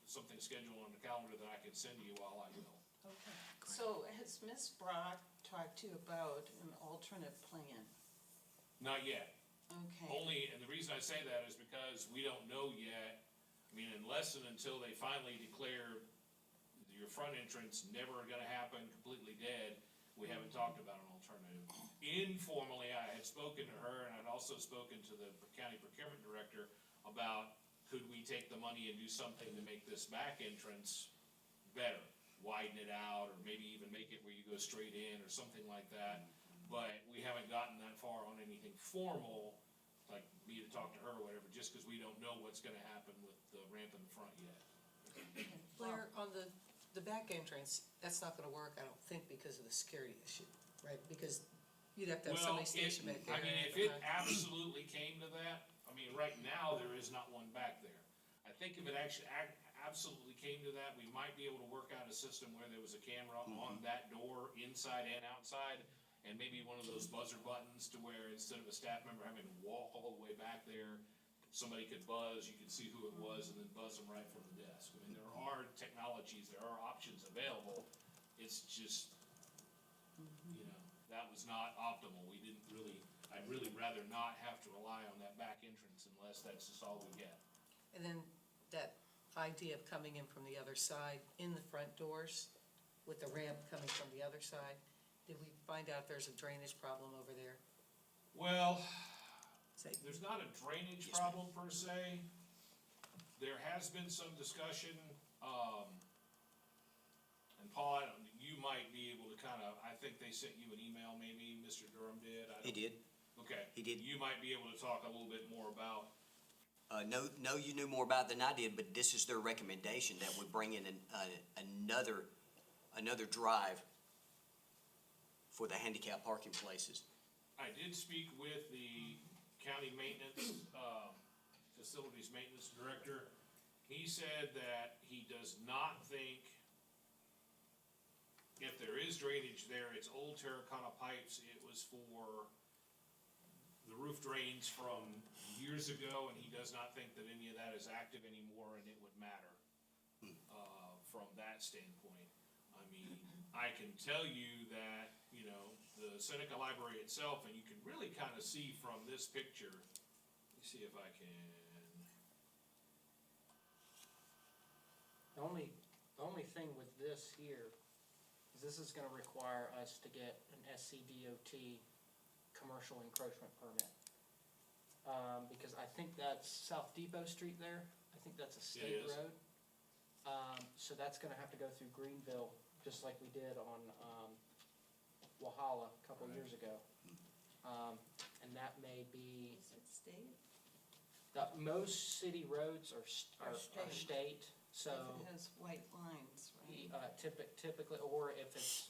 something scheduled on the calendar that I can send to you all, I will. Okay. So has Ms. Brock talked to you about an alternate plan? Not yet. Okay. And the reason I say that is because we don't know yet, unless and until they finally declare your front entrance never gonna happen, completely dead, we haven't talked about an alternative. Informally, I had spoken to her, and I'd also spoken to the county procurement director about, could we take the money and do something to make this back entrance better? Widen it out, or maybe even make it where you go straight in, or something like that. But we haven't gotten that far on anything formal, like me to talk to her or whatever, just because we don't know what's gonna happen with the ramp in the front yet. Blair, on the back entrance, that's not gonna work, I don't think, because of the security issue, right? Because you'd have to have somebody stationed back there. If it absolutely came to that, right now, there is not one back there. I think if it actually absolutely came to that, we might be able to work out a system where there was a camera on that door, inside and outside, and maybe one of those buzzer buttons to where instead of a staff member having to walk all the way back there, somebody could buzz, you could see who it was, and then buzz them right from the desk. There are technologies, there are options available, it's just, that was not optimal. I'd really rather not have to rely on that back entrance unless that's just all we get. And then that idea of coming in from the other side, in the front doors, with the ramp coming from the other side, did we find out there's a drainage problem over there? Well, Say, there's not a drainage problem per se. There has been some discussion, and Paul, you might be able to I think they sent you an email, maybe, Mr. Durham did? He did. Okay. He did. You might be able to talk a little bit more about, No, you knew more about it than I did, but this is their recommendation, that we bring in another drive for the handicap parking places. I did speak with the county maintenance, facilities maintenance director. He said that he does not think, if there is drainage there, it's old terracotta pipes. It was for the roof drains from years ago, and he does not think that any of that is active anymore, and it would matter, from that standpoint. I can tell you that, the Seneca Library itself, and you can really kind of see from this picture, let me see if I can. The only thing with this here is this is gonna require us to get an SCDOT commercial encroachment permit. Because I think that's South Depot Street there, I think that's a state is. road. So that's gonna have to go through Greenville, just like we did on, Wahala a couple years ago. And that may be, Is it state? most city roads are state, so. If it has white lines, right? Typically, or if it's,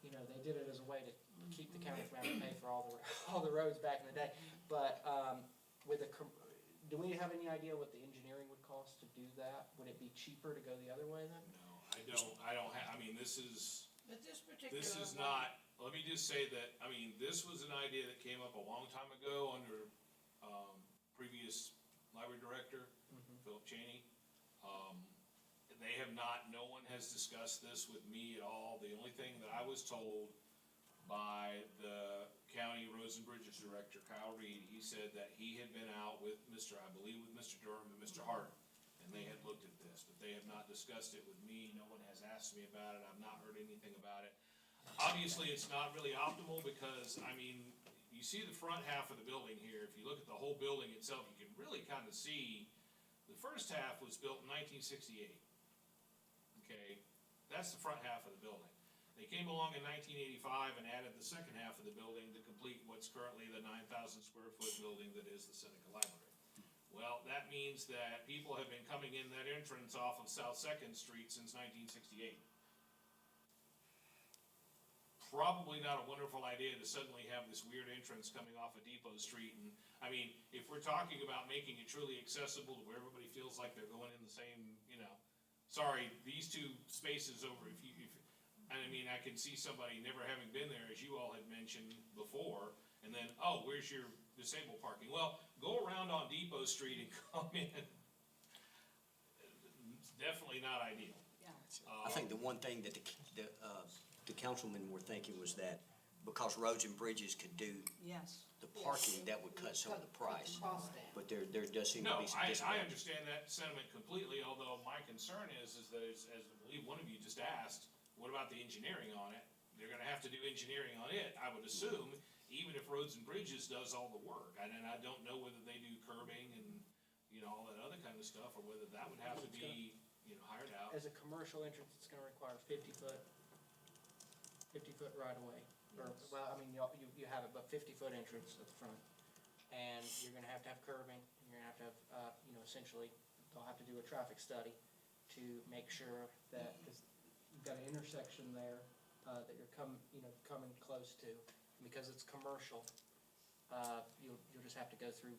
they did it as a way to keep the county from having to pay for all the roads back in the day. But, do we have any idea what the engineering would cost to do that? Would it be cheaper to go the other way then? No, I don't have, But this particular this is one- not, let me just say that, this was an idea that came up a long time ago under, previous library director, Philip Cheney. They have not, no one has discussed this with me at all. The only thing that I was told by the County Roads and Bridges Director, Kyle Reed, he said that he had been out with I believe with Mr. Durham and Mr. Hart, and they had looked at this, but they have not discussed it with me, no one has asked me about it, I've not heard anything about it. Obviously, it's not really optimal, because, I mean, you see the front half of the building here, if you look at the whole building itself, you can really kind of see, the first half was built in 1968. Okay, that's the front half of the building. They came along in 1985 and added the second half of the building to complete what's currently the 9,000 square foot building that is the Seneca Library. Well, that means that people have been coming in that entrance off of South Second Street since 1968. Probably not a wonderful idea to suddenly have this weird entrance coming off of Depot Street. And, I mean, if we're talking about making it truly accessible to where everybody feels like they're going in the same, sorry, these two spaces over, I mean, I can see somebody never having been there, as you all had mentioned before, and then, oh, where's your disabled parking? Well, go around on Depot Street and come in. It's definitely not ideal. Yeah. I think the one thing that the councilmen were thinking was that because Roads and Bridges could do Yes. the parking, that would cut some of the price. Cost down. But there does seem to No, be some I disadvantage. understand that sentiment completely, although my concern is that, as I believe one of you just asked, what about the engineering on it? They're gonna have to do engineering on it, I would assume, even if Roads and Bridges does all the work. And I don't know whether they do curbing and, all that other kind of stuff, or whether that would have to be, hired out. As a commercial entrance, it's gonna require 50-foot right of way. Or, well, I mean, you have it, but 50-foot entrance at the front. And you're gonna have curbing, and you're gonna have, essentially, they'll have to do a traffic study to make sure that, because you've got an intersection there, that you're coming close to. Because it's commercial, you'll just have to go through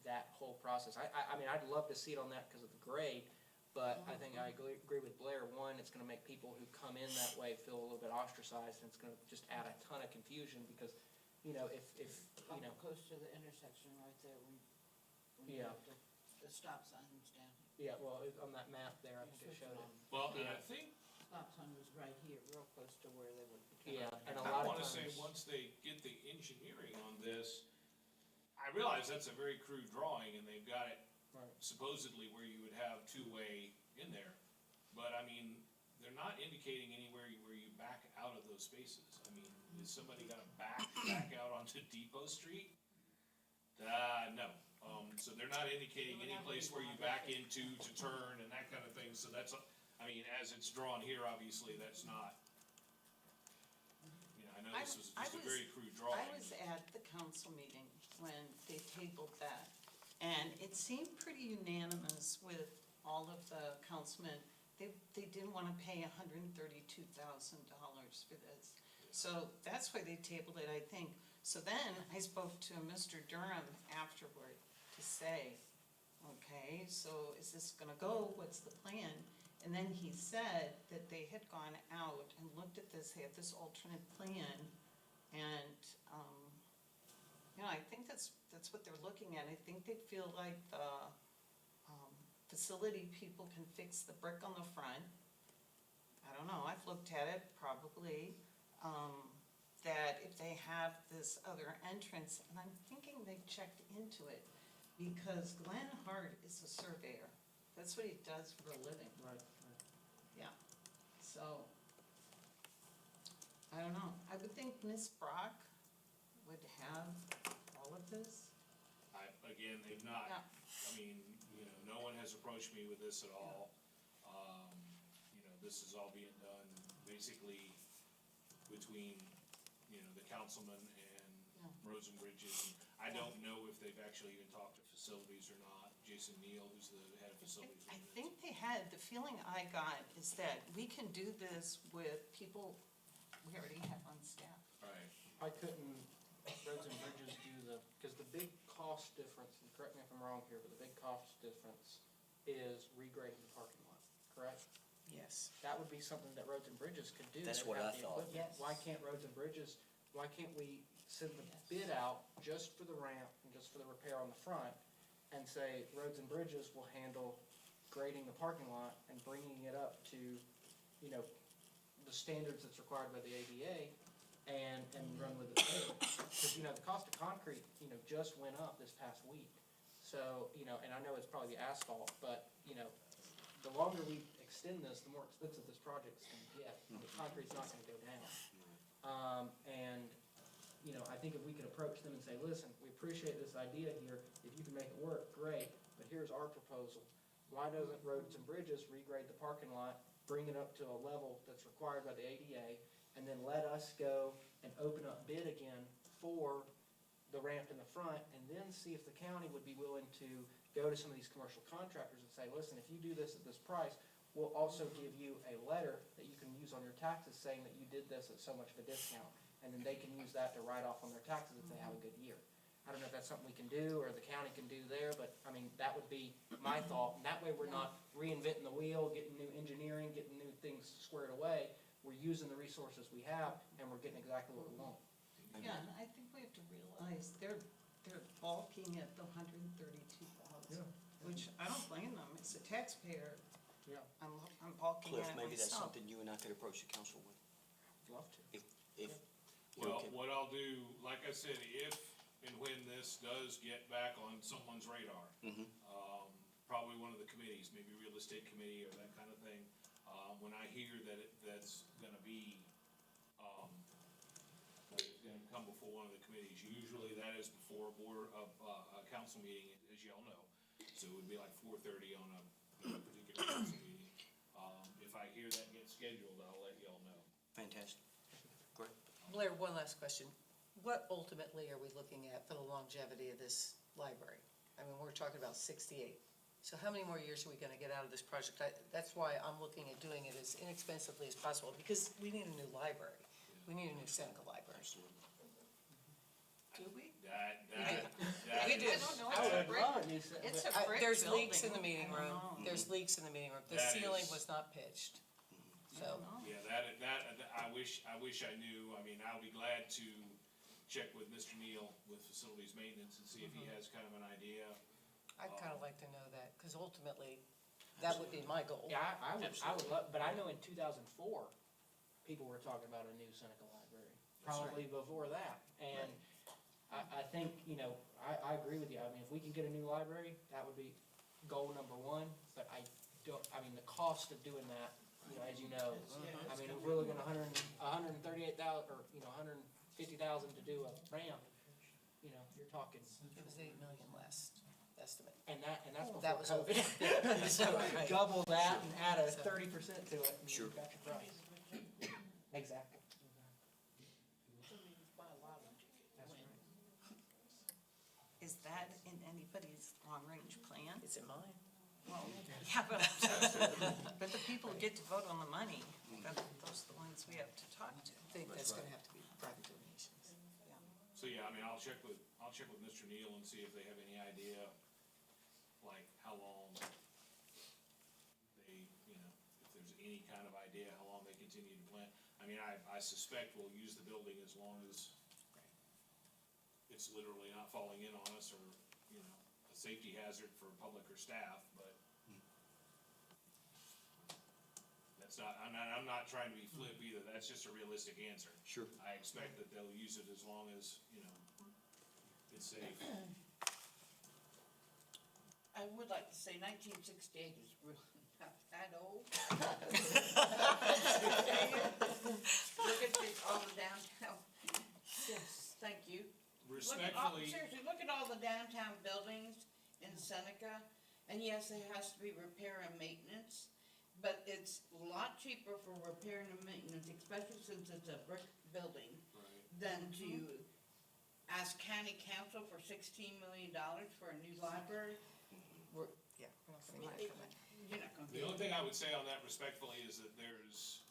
that whole process. I mean, I'd love to see it on that because of the grade, but I think I agree with Blair. One, it's gonna make people who come in that way feel a little bit ostracized, and it's gonna just add a ton of confusion, because, if Close to the intersection right there, when you Yeah. have the stop signs down. yeah, well, on that map there, I think it showed it. Well, and I think, Stop sign was right here, real close to where they would. Yeah, and a I lot of wanna say, times. once they get the engineering on this, I realize that's a very crude drawing, and they've got it Right. supposedly where you would have two-way in there. But, I mean, they're not indicating anywhere where you back out of those spaces. I mean, is somebody gonna back out onto Depot Street? No. So they're not indicating any place where you back into to turn and that kind of thing, so that's, I mean, as it's drawn here, obviously, that's not, I know this was I just a was- very crude drawing. I was at the council meeting when they tabled that, and it seemed pretty unanimous with all of the councilmen. They didn't wanna pay $132,000 for this. So that's why they tabled it, I think. So then I spoke to Mr. Durham afterward to say, okay, so is this gonna go? What's the plan? And then he said that they had gone out and looked at this, they had this alternate plan, and, I think that's what they're looking at. I think they feel like the, facility people can fix the brick on the front. I don't know, I've looked at it, probably, that if they have this other entrance, and I'm thinking they checked into it, because Glenn Hart is a surveyor, that's what he does for a living. Right. Yeah, so, I don't know, I would think Miss Brock would have all of this. Again, they've not, Yeah. I mean, no one has approached me with this at all. This is all being done basically between, the councilman and Yeah. Roads and Bridges. I don't know if they've actually even talked to facilities or not. Jason Neal, who's the head of facilities. I think they had, the feeling I got is that we can do this with people we already have on staff. Right. Why couldn't Roads and Bridges do because the big cost difference, and correct me if I'm wrong here, but the big cost difference is regrading the parking lot, correct? Yes. That would be something that Roads and Bridges could do. That's They would what have I the thought. equipment. Yes. Why can't Roads and Bridges, why can't we send the bid out just for the ramp and just for the repair on the front, and say Roads and Bridges will handle grading the parking lot and bringing it up to, the standards that's required by the ADA, and run with it there. Because, you know, the cost of concrete, you know, just went up this past week. So, you know, and I know it's probably the asphalt, but, you know, the longer we extend this, the more expensive this project's gonna get. The concrete's not gonna go down. And, you know, I think if we could approach them and say, listen, we appreciate this idea here, if you can make it work, great, but here's our proposal. Why doesn't Roads and Bridges regrade the parking lot, bring it up to a level that's required by the ADA, and then let us go and open up bid again for the ramp in the front, and then see if the county would be willing to go to some of these commercial contractors and say, listen, if you do this at this price, we'll also give you a letter that you can use on your taxes saying that you did this at so much of a discount. And then they can use that to write off on their taxes if they have a good year. I don't know if that's something we can do, or the county can do there, but, I mean, that would be my thought. And that way, we're not reinventing the wheel, getting new engineering, getting new things squared away. We're using the resources we have, and we're getting exactly what we want. Yeah, and I think we have to realize they're balking at the 132,000, which I don't blame them, it's a taxpayer, Yeah, I'm balking Cliff, at it maybe that's myself. something you and I could approach the council with, love to. if we're Well, okay. what I'll do, like I said, if and when this does get back on someone's radar, Mhm. probably one of the committees, maybe real estate committee or that kind of thing, when I hear that that's gonna be, that it's gonna come before one of the committees, usually that is before a board of, a council meeting, as y'all know. So it would be like 4:30 on a particular council meeting. If I hear that get scheduled, I'll let y'all know. Fantastic. Great. Blair, one last question. What ultimately are we looking at for the longevity of this library? I mean, we're talking about 68. So how many more years are we gonna get out of this project? That's why I'm looking at doing it as inexpensively as possible, because we need a new library. We need a new Seneca library. Do we? We do. I don't know, I it's a would brick, love a new set, it's but a brick building. There's leaks in the meeting I don't room. know. There's leaks in the meeting room. The That ceiling is- was not pitched. I So, don't know. Yeah, I wish I knew. I mean, I'll be glad to check with Mr. Neal with facilities maintenance and see if he has kind of an idea. I'd kinda like to know that, cause ultimately, that would be my goal. yeah, I would love, but I know in 2004, people were talking about a new Seneca library, That's right. probably before that. And I think, you know, I agree with you. I mean, if we can get a new library, that would be goal number one. But I mean, the cost of doing that, you know, as you know, I mean, if we're looking at 138,000, or, you know, 150,000 to do a ramp, you know, you're talking, It was 8 million less estimate. and that's before That was COVID. So Right. double that and add a 30% to it, and Sure. you've got your price. Exactly. That's right. Is that in anybody's long-range plan? Is it mine? Well, yeah, but the people who get to vote on the money, those are the ones we have to talk to. I think that's gonna have to be private donations. So, yeah, I mean, I'll check with Mr. Neal and see if they have any idea, like, how long they, you know, if there's any kind of idea how long they continue to plan. I mean, I suspect we'll use the building as long as it's literally not falling in on us, or, you know, a safety hazard for public or staff, but that's not, I'm not trying to be flip either, that's just a realistic answer. Sure. I expect that they'll use it as long as, you know, it's safe. I would like to say 1968 is really not that old. Look at all the downtown, yes, thank you. Respectfully, Seriously, look at all the downtown buildings in Seneca, and yes, there has to be repair and maintenance, but it's a lot cheaper for repair and maintenance, especially since it's a brick building, right, than to ask county council for $16 million for a new library. Yeah, we're not gonna get it from it. You're not gonna the get only it. thing I would say on that respectfully is that there's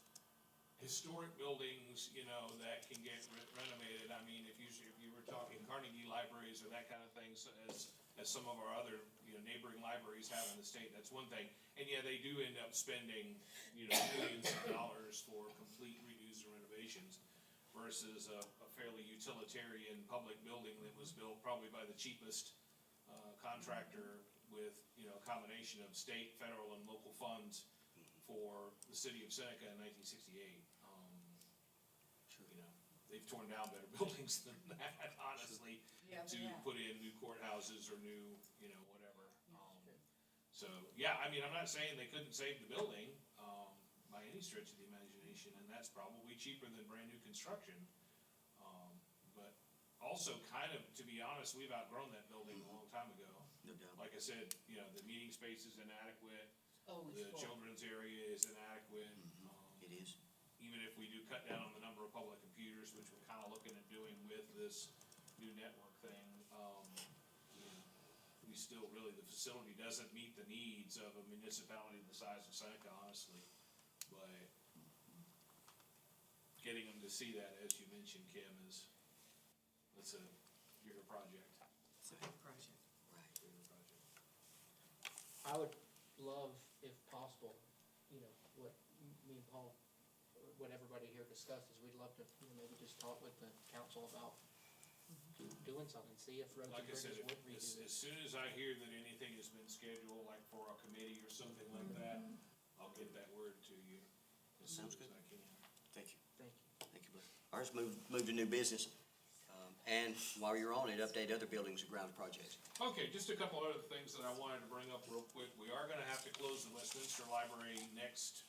historic buildings, you know, that can get renovated. I mean, if you were talking Carnegie libraries or that kind of things, as some of our other, you know, neighboring libraries have in the state, that's one thing. And yeah, they do end up spending, you know, millions of dollars for complete redos and renovations versus a fairly utilitarian public building that was built probably by the cheapest contractor with, you know, a combination of state, federal, and local funds for the city of Seneca in 1968. You know, they've torn down better buildings than that, honestly, Yeah, to they have. put in new courthouses or new, whatever. So, yeah, I mean, I'm not saying they couldn't save the building, by any stretch of the imagination, and that's probably cheaper than brand new construction. But also kind of, to be honest, we've outgrown that building a long time ago. No doubt. Like I said, the meeting space is inadequate, Always the full. children's area is inadequate. It is. Even if we do cut down on the number of public computers, which we're kinda looking at doing with this new network thing, we still really, the facility doesn't meet the needs of a municipality the size of Seneca, honestly. But getting them to see that, as you mentioned, Kim, that's a bigger project. It's a big project. Bigger project. I would love, if possible, what me and Paul, or what everybody here discussed, is we'd love to, maybe just talk with the council about doing something, see if Roads and Like I said, Bridges would redo as this. soon as I hear that anything has been scheduled, like for a committee or something like that, I'll get that word to you as soon Sounds as good. I can. Thank you. Thank you. Thank you, Blair. All right, let's move to new business. And while you're on it, update other buildings and grounds projects. Okay, just a couple other things that I wanted to bring up real quick. We are gonna have to close the Westminster Library next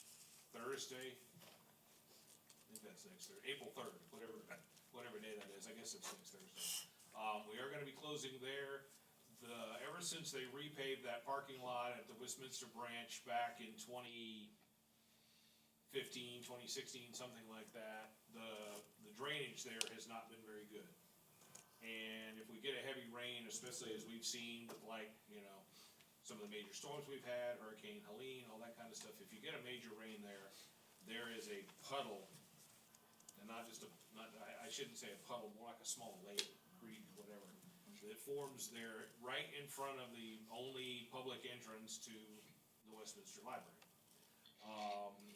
Thursday. I think that's next Thursday, April 3rd, whatever day that is. I guess it's next Thursday. We are gonna be closing there. Ever since they repaved that parking lot at the Westminster branch back in 2015, 2016, something like that, the drainage there has not been very good. And if we get a heavy rain, especially as we've seen with some of the major storms we've had, Hurricane Helene, all that kind of stuff, if you get a major rain there is a puddle, and not just I shouldn't say a puddle, more like a small lake, creek, whatever, that forms there right in front of the only public entrance to the Westminster Library.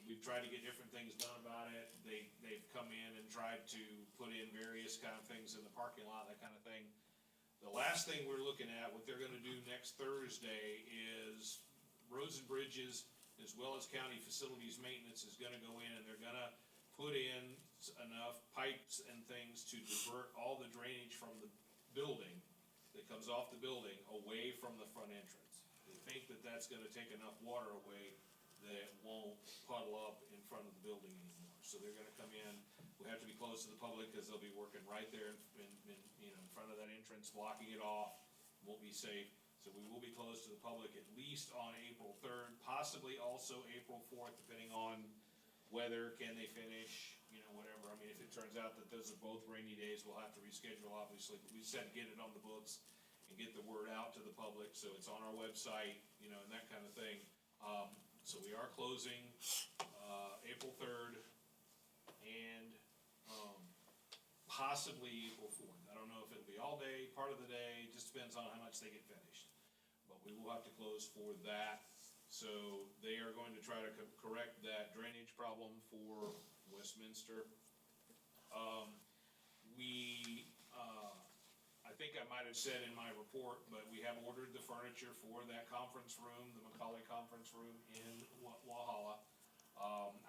We've tried to get different things done about it. They've come in and tried to put in various kind of things in the parking lot, that kind of thing. The last thing we're looking at, what they're gonna do next Thursday is Roads and Bridges, as well as County Facilities Maintenance is gonna go in and they're gonna put in enough pipes and things to divert all the drainage from the building that comes off the building away from the front entrance. They think that that's gonna take enough water away that it won't puddle up in front of the building anymore. So they're gonna come in, we have to be close to the public, cause they'll be working right there in front of that entrance, blocking it off, won't be safe. So we will be closed to the public at least on April 3rd, possibly also April 4th, depending on weather, can they finish, whatever. I mean, if it turns out that those are both rainy days, we'll have to reschedule, obviously, but we said get it on the books and get the word out to the public, so it's on our website, and that kind of thing. So we are closing, April 3rd and, possibly April 4th. I don't know if it'll be all day, part of the day, just depends on how much they get finished. But we will have to close for that. So they are going to try to correct that drainage problem for Westminster. I think I might have said in my report, but we have ordered the furniture for that conference room, the Macaulay Conference Room in Walhalla.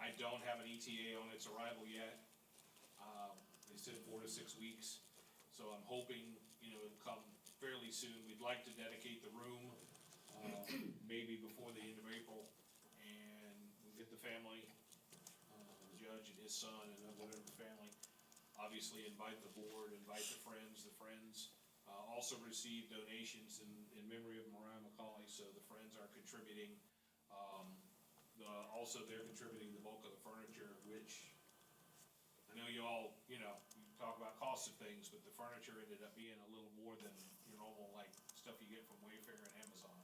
I don't have an ETA on its arrival yet. They said 4 to 6 weeks, so I'm hoping, it'll come fairly soon. We'd like to dedicate the room, maybe before the end of April, and we'll get the family, the judge and his son and whatever family, obviously invite the board, invite the friends. The friends also receive donations in memory of Mariah Macaulay, so the friends are contributing. Also, they're contributing the bulk of the furniture, which I know you all, you talk about costs of things, but the furniture ended up being a little more than your normal, stuff you get from Wayfair and Amazon,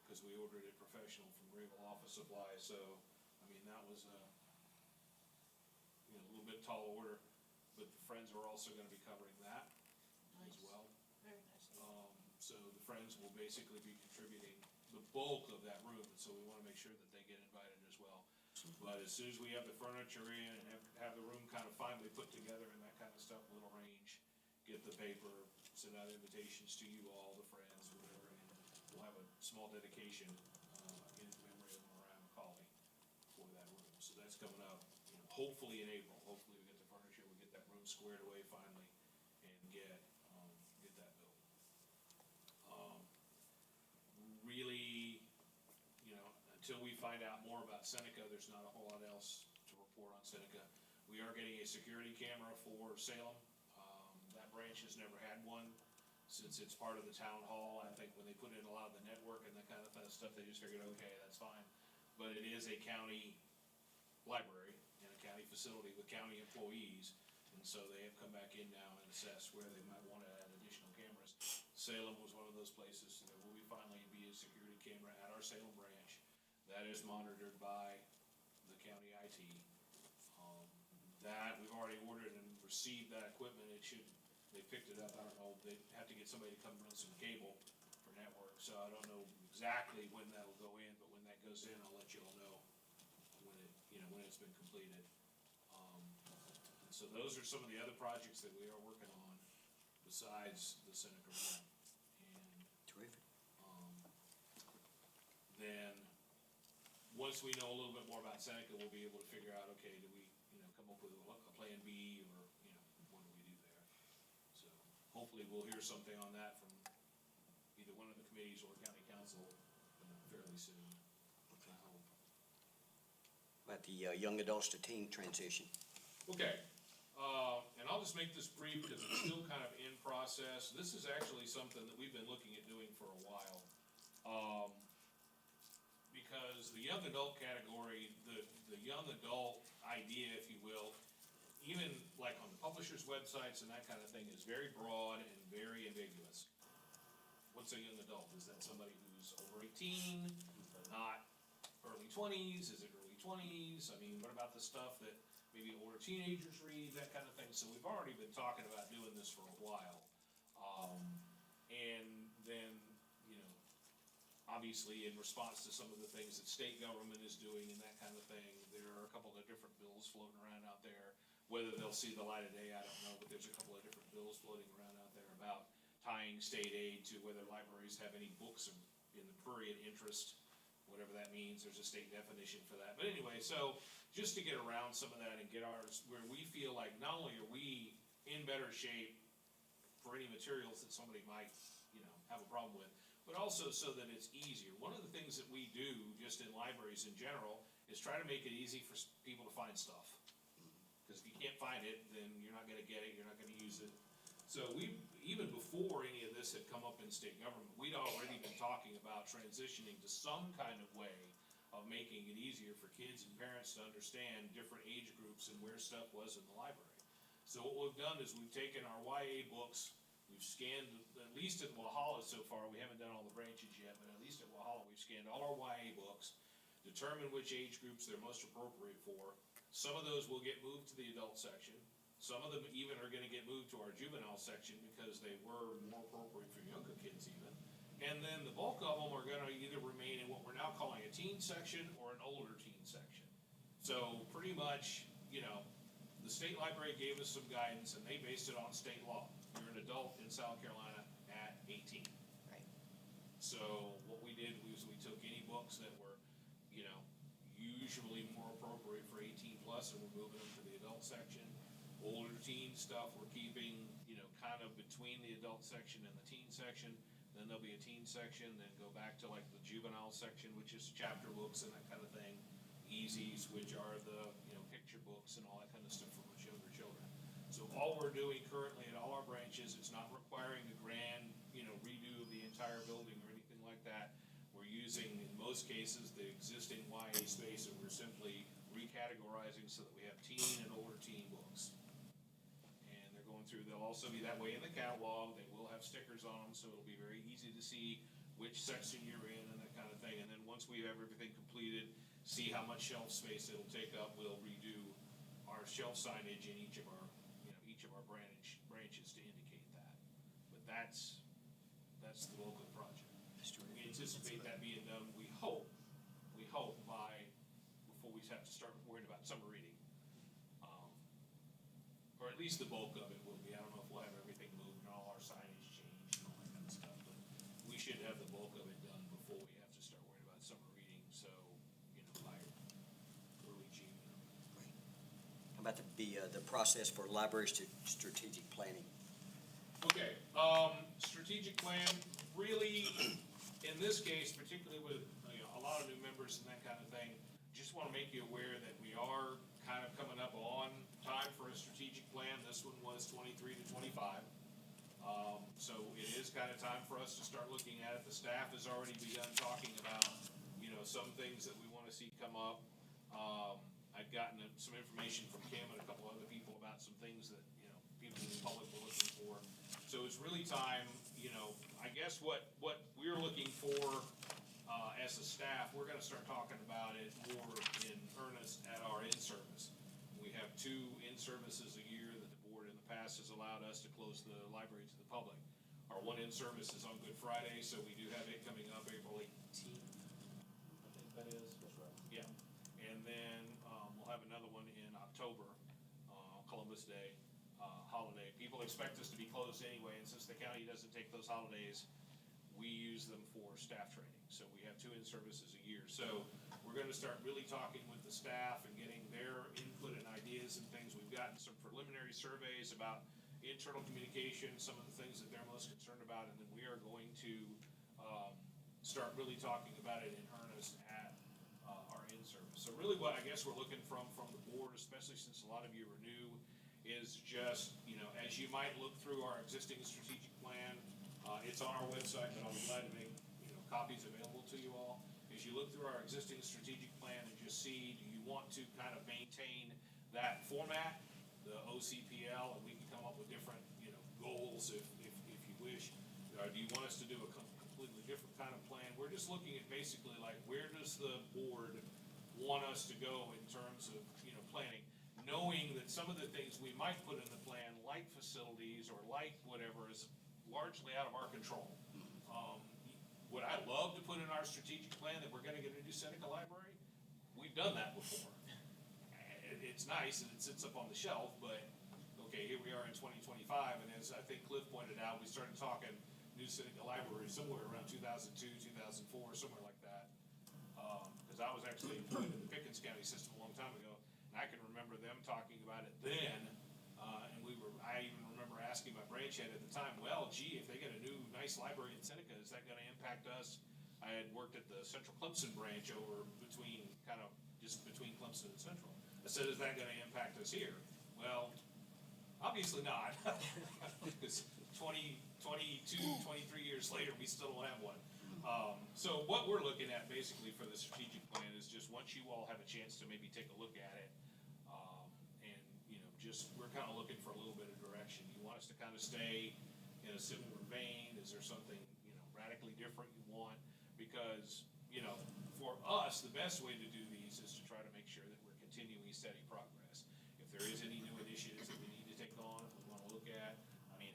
because we ordered it professional from Grable Office Supply, so, I mean, that was a little bit tall order, but the friends are also gonna be covering that as well. Very nice. So the friends will basically be contributing the bulk of that room, so we wanna make sure that they get invited as well. But as soon as we have the furniture in and have the room kind of finally put together and that kind of stuff, we'll arrange, get the paper, send out invitations to you all, the friends, whatever, and we'll have a small dedication, in memory of Mariah Macaulay for that room. So that's coming up, hopefully in April. Hopefully we get the furniture, we get that room them squared away finally and get that built. Really, you know, until we find out more about Seneca, there's not a whole lot else to report on Seneca. We are getting a security camera for Salem. That branch has never had one since it's part of the town hall. I think when they put in a lot of the network and that kind of stuff, they just figured, okay, that's fine. But it is a county library and a county facility with county employees. And so they have come back in now and assessed where they might want to add additional cameras. Salem was one of those places. There will be finally be a security camera at our Salem branch that is monitored by the county IT. That we've already ordered and received that equipment. They picked it up. I don't know, they have to get somebody to come run some cable for network. So I don't know exactly when that'll go in, but when that goes in, I'll let you all know when it's been completed. So those are some of the other projects that we are working on besides the Seneca Road. And Terrific. then, once we know a little bit more about Seneca, we'll be able to figure out, okay, do we, come up with a plan B, or, what do we do there? So, hopefully we'll hear something on that from either one of the committees or county council fairly soon, I hope. About the young adults to teen transition. Okay, and I'll just make this brief because it's still kind of in process. This is actually something that we've been looking at doing for a while. Because the young adult category, the young adult idea, if you will, even like on the publishers' websites and that kind of thing, is very broad and very ambiguous. What's a young adult? Is that somebody who's over 18, but not early 20s? Is it early 20s? I mean, what about the stuff that maybe older teenagers read, that kind of thing? So we've already been talking about doing this for a while. And then, obviously in response to some of the things that state government is doing and that kind of thing, there are a couple of different bills floating around out there. Whether they'll see the light of day, I don't know, but there's a couple of different bills floating around out there about tying state aid to whether libraries have any books in the prurient interest, whatever that means. There's a state definition for that. But anyway, so just to get around some of that and get ours where we feel like not only are we in better shape for any materials that somebody might, have a problem with, but also so that it's easier. One of the things that we do just in libraries in general is try to make it easy for people to find stuff. Because if you can't find it, then you're not gonna get it, you're not gonna use it. So even before any of this had come up in state government, we'd already been talking about transitioning to some kind of way of making it easier for kids and parents to understand different age groups and where stuff was in the library. So what we've done is we've taken our YA books, we've scanned, at least at Walhalla so far, we haven't done all the branches yet, but at least at Walhalla, we've scanned all our YA books, determined which age groups they're most appropriate for. Some of those will get moved to the adult section. Some of them even are gonna get moved to our juvenile section because they were more appropriate for younger kids even. And then the bulk of them are gonna either remain in what we're now calling a teen section or an older teen section. So pretty much, the state library gave us some guidance and they based it on state law. You're an adult in South Carolina at 18. Right. So what we did was we took any books that were, usually more appropriate for 18 plus, and we're moving them to the adult section. Older teen stuff we're keeping, kind of between the adult section and the teen section. Then there'll be a teen section, then go back to like the juvenile section, which is chapter books and that kind of thing. Easies, which are the, picture books and all that kind of stuff for much younger children. So all we're doing currently at all our branches, it's not requiring a grand, redo of the entire building or anything like that. We're using, in most cases, the existing YA space, and we're simply recategorizing so that we have teen and older teen books. And they're going through, they'll also be that way in the catalog. They will have stickers on them, so it'll be very easy to see which section you're in and that kind of thing. And then once we have everything completed, see how much shelf space it'll take up, we'll redo our shelf signage in each of our branches to indicate that. But that's the bulk of the project. We anticipate that being done, we hope by, before we have to start worrying about summer reading. Or at least the bulk of it will be. I don't know if we'll have everything moved and all our signage changed and all that kind of stuff, but we should have the bulk of it done before we have to start worrying about summer reading, so, by early June. How about the process for library strategic planning. Okay, strategic plan, really, in this case, particularly with, a lot of new members and that kind of thing, just wanna make you aware that we are kind of coming up on time for a strategic plan. This one was 23 to 25. So it is kind of time for us to start looking at it. The staff has already begun talking about, some things that we wanna see come up. I've gotten some information from Kim and a couple other people about some things that, people in the public were looking for. So it's really time, I guess what we're looking for, as a staff, we're gonna start talking about it more in earnest at our in-service. We have 2 in-services a year that the board in the past has allowed us to close the library to the public. Our one in-service is on Good Friday, so we do have it coming up April 18th. I think that is. That's right. Yeah, and then, we'll have another one in October, Columbus Day, holiday. People expect us to be closed anyway, and since the county doesn't take those holidays, we use them for staff training. So we have 2 in-services a year. So we're gonna start really talking with the staff and getting their input and ideas and things. We've gotten some preliminary surveys about internal communication, some of the things that they're most concerned about, and then we are going to, start really talking about it in earnest at, our in-service. So really what I guess we're looking from the board, especially since a lot of you are new, is just, as you might look through our existing strategic plan, it's on our website, but I'll be glad to make, copies available to you all. As you look through our existing strategic plan and just see, do you want to kind of maintain that format, the OCPL, and we can come up with different, goals if you wish. Or do you want us to do a completely different kind of plan? We're just looking at basically like, where does the board want us to go in terms of, planning? Knowing that some of the things we might put in the plan, like facilities or like whatever, is largely out of our control. Would I love to put in our strategic plan that we're gonna get a new Seneca library? We've done that before. It's nice and it sits up on the shelf, but, okay, here we are in 2025, and as I think Cliff pointed out, we started talking new Seneca library somewhere around 2002, 2004, somewhere like that. Cause I was actually employed in the Pickens County system a long time ago, and I can remember them talking about it then, and I even remember asking my branch head at the time, well, gee, if they get a new nice library in Seneca, is that gonna impact us? I had worked at the Central Clemson branch over between Clemson and Central. I said, is that gonna impact us here? Well, obviously not, because 22, 23 years later, we still don't have one. So what we're looking at basically for the strategic plan is just once you all have a chance to maybe take a look at it, and, we're kind of looking for a little bit of direction. You want us to kind of stay in a similar vein? Is there something, radically different you want? Because, for us, the best way to do these is to try to make sure that we're continuing steady progress. If there is any new initiatives that we need to take on, if we want to look at,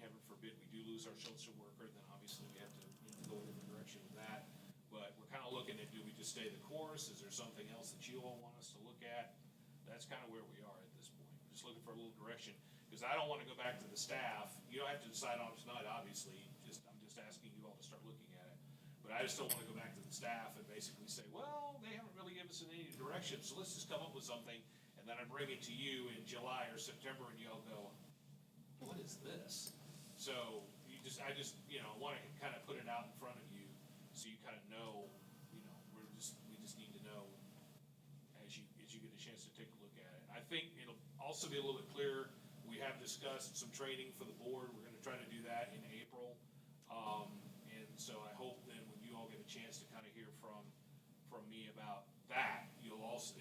heaven forbid we do lose our social worker, then obviously we have to, go in a different direction with that. But we're kind of looking at, do we just stay the course? Is there something else that you all want us to look at? That's kind of where we are at this point. We're just looking for a little direction, because I don't want to go back to the staff. You don't have to decide on it tonight, obviously. I'm just asking you all to start looking at it. But I just don't want to go back to the staff and basically say, well, they haven't really given us any direction, so let's just come up with something. And then I bring it to you in July or September, and you all go, what is this? So I just, want to kind of put it out in front of you, so you kind of know, we just need to know as you get a chance to take a look at it. I think it'll also be a little bit clearer. We have discussed some training for the board. We're gonna try to do that in April. And so I hope then when you all get a chance to kind of hear from me about that, it'll also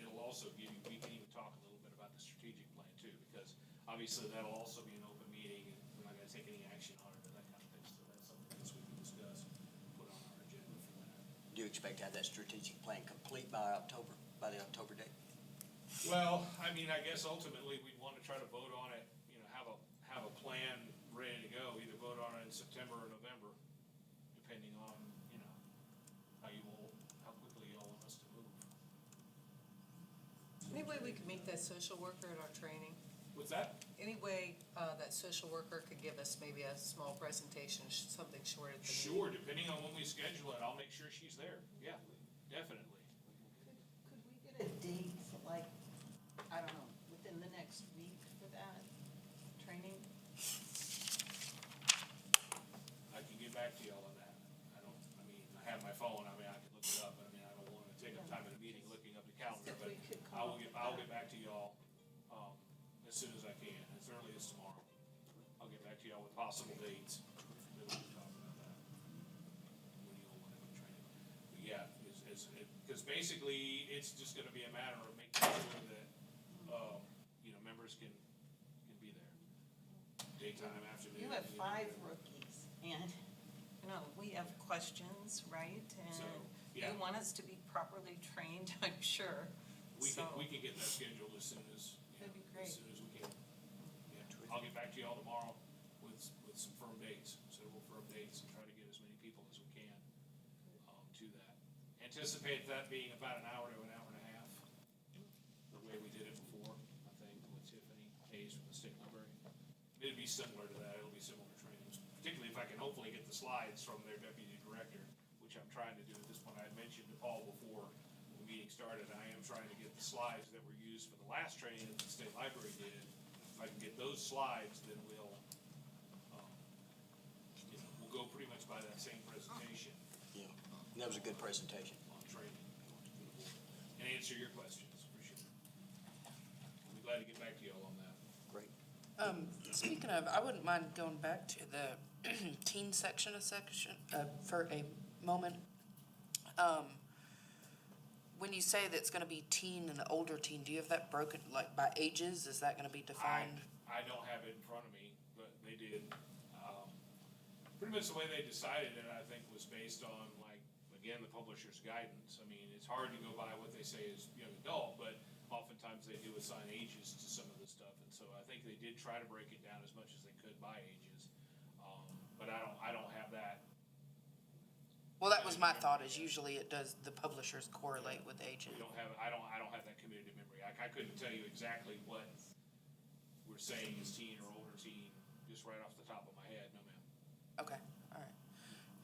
give you, we can even talk a little bit about the strategic plan too, because obviously that'll also be an open meeting, and we're not gonna take any action on it or that kind of thing. So that's something else we can discuss, put on our agenda for that. Do you expect to have that strategic plan complete by the October date? Well, I guess ultimately we'd want to try to vote on it, have a plan ready to go, either vote on it in September or November, depending on, how quickly you all want us to move. Any way we could meet that social worker at our training? What's that? Any way, that social worker could give us maybe a small presentation, something short at the meeting? Sure, depending on when we schedule it, I'll make sure she's there, yeah, definitely. Could we get a date, like, I don't know, within the next week possible dates. Maybe we can talk about that. When you all want to go training. But yeah, because basically, it's just gonna be a matter of making sure that, members can be there. Daytime, afternoon. You have evening, 5 whatever. rookies, and, we have questions, right? So, And yeah. you want us to be properly trained, I'm sure. We So, can get that scheduled as soon as, That'd be great. as soon as we can. Yeah, I'll get back to you all tomorrow with some firm dates, several firm dates, and try to get as many people as we can, to that. Anticipate that being about an hour to an hour and a half, the way we did it before, I think, with Tiffany Hayes from the State Library. It'd be similar to that, it'll be similar trainings, particularly if I can hopefully get the slides from their deputy director, which I'm trying to do at this point. I had mentioned to Paul before the meeting started, I am trying to get the slides that were used for the last training that the State Library did. If I can get those slides, then we'll go pretty much by that same presentation Yeah, that was a good presentation. on training. And answer your questions, for sure. I'll be glad to get back to you all on that. Great. Speaking of, I wouldn't mind going back to the teen section for a moment. When you say that it's gonna be teen and older teen, do you have that broken, like, by ages? Is that gonna be defined? I don't have it in front of me, but they did. Pretty much the way they decided it, I think, was based on, like, again, the publisher's guidance. I mean, it's hard to go by what they say is young adult, but oftentimes they do assign ages to some of the stuff. And so I think they did try to break it down as much as they could by ages. But I don't have that. Well, that was my thought, is usually it does, the publishers correlate with ages. I don't have that community memory. I couldn't tell you exactly what we're saying is teen or older teen, just right off the top of my head, no ma'am. Okay, all right.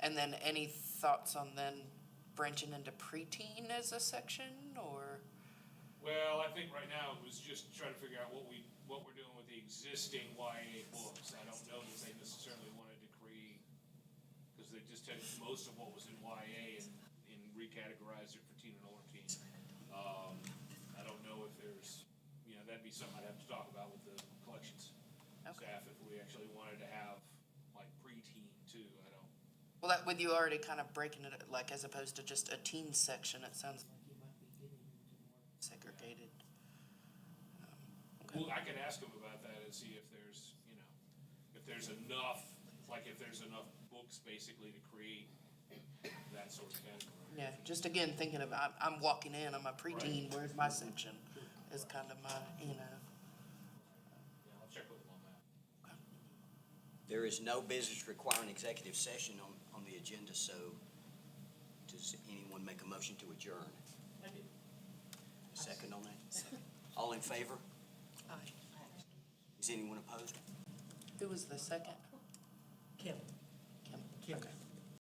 And then any thoughts on then branching into preteen as a section, or? Well, I think right now it was just trying to figure out what we're doing with the existing YA books. I don't know that they necessarily wanted to create, because they just took most of what was in YA and recategorized it for teen and older teen. I don't know if there's, that'd be something I'd have to talk about with the collections staff, if we actually wanted to have like preteen too. I don't. Well, that, with you already kind of breaking it, like, as opposed to just a teen section, it sounds like you might be getting into more segregated. Okay. Well, I could ask them about that and see if there's, if there's enough, like if there's enough books basically to create that sort of category. Yeah, just again, thinking of, I'm walking in, I'm a preteen, where's my section, is kind of my, Yeah, I'll check with them on that. There is no business requiring executive session on the agenda, so does anyone make a motion to adjourn? I do. Second on that? All in favor? Aye. Is anyone opposed? Who was the second? Kim. Kim. Okay.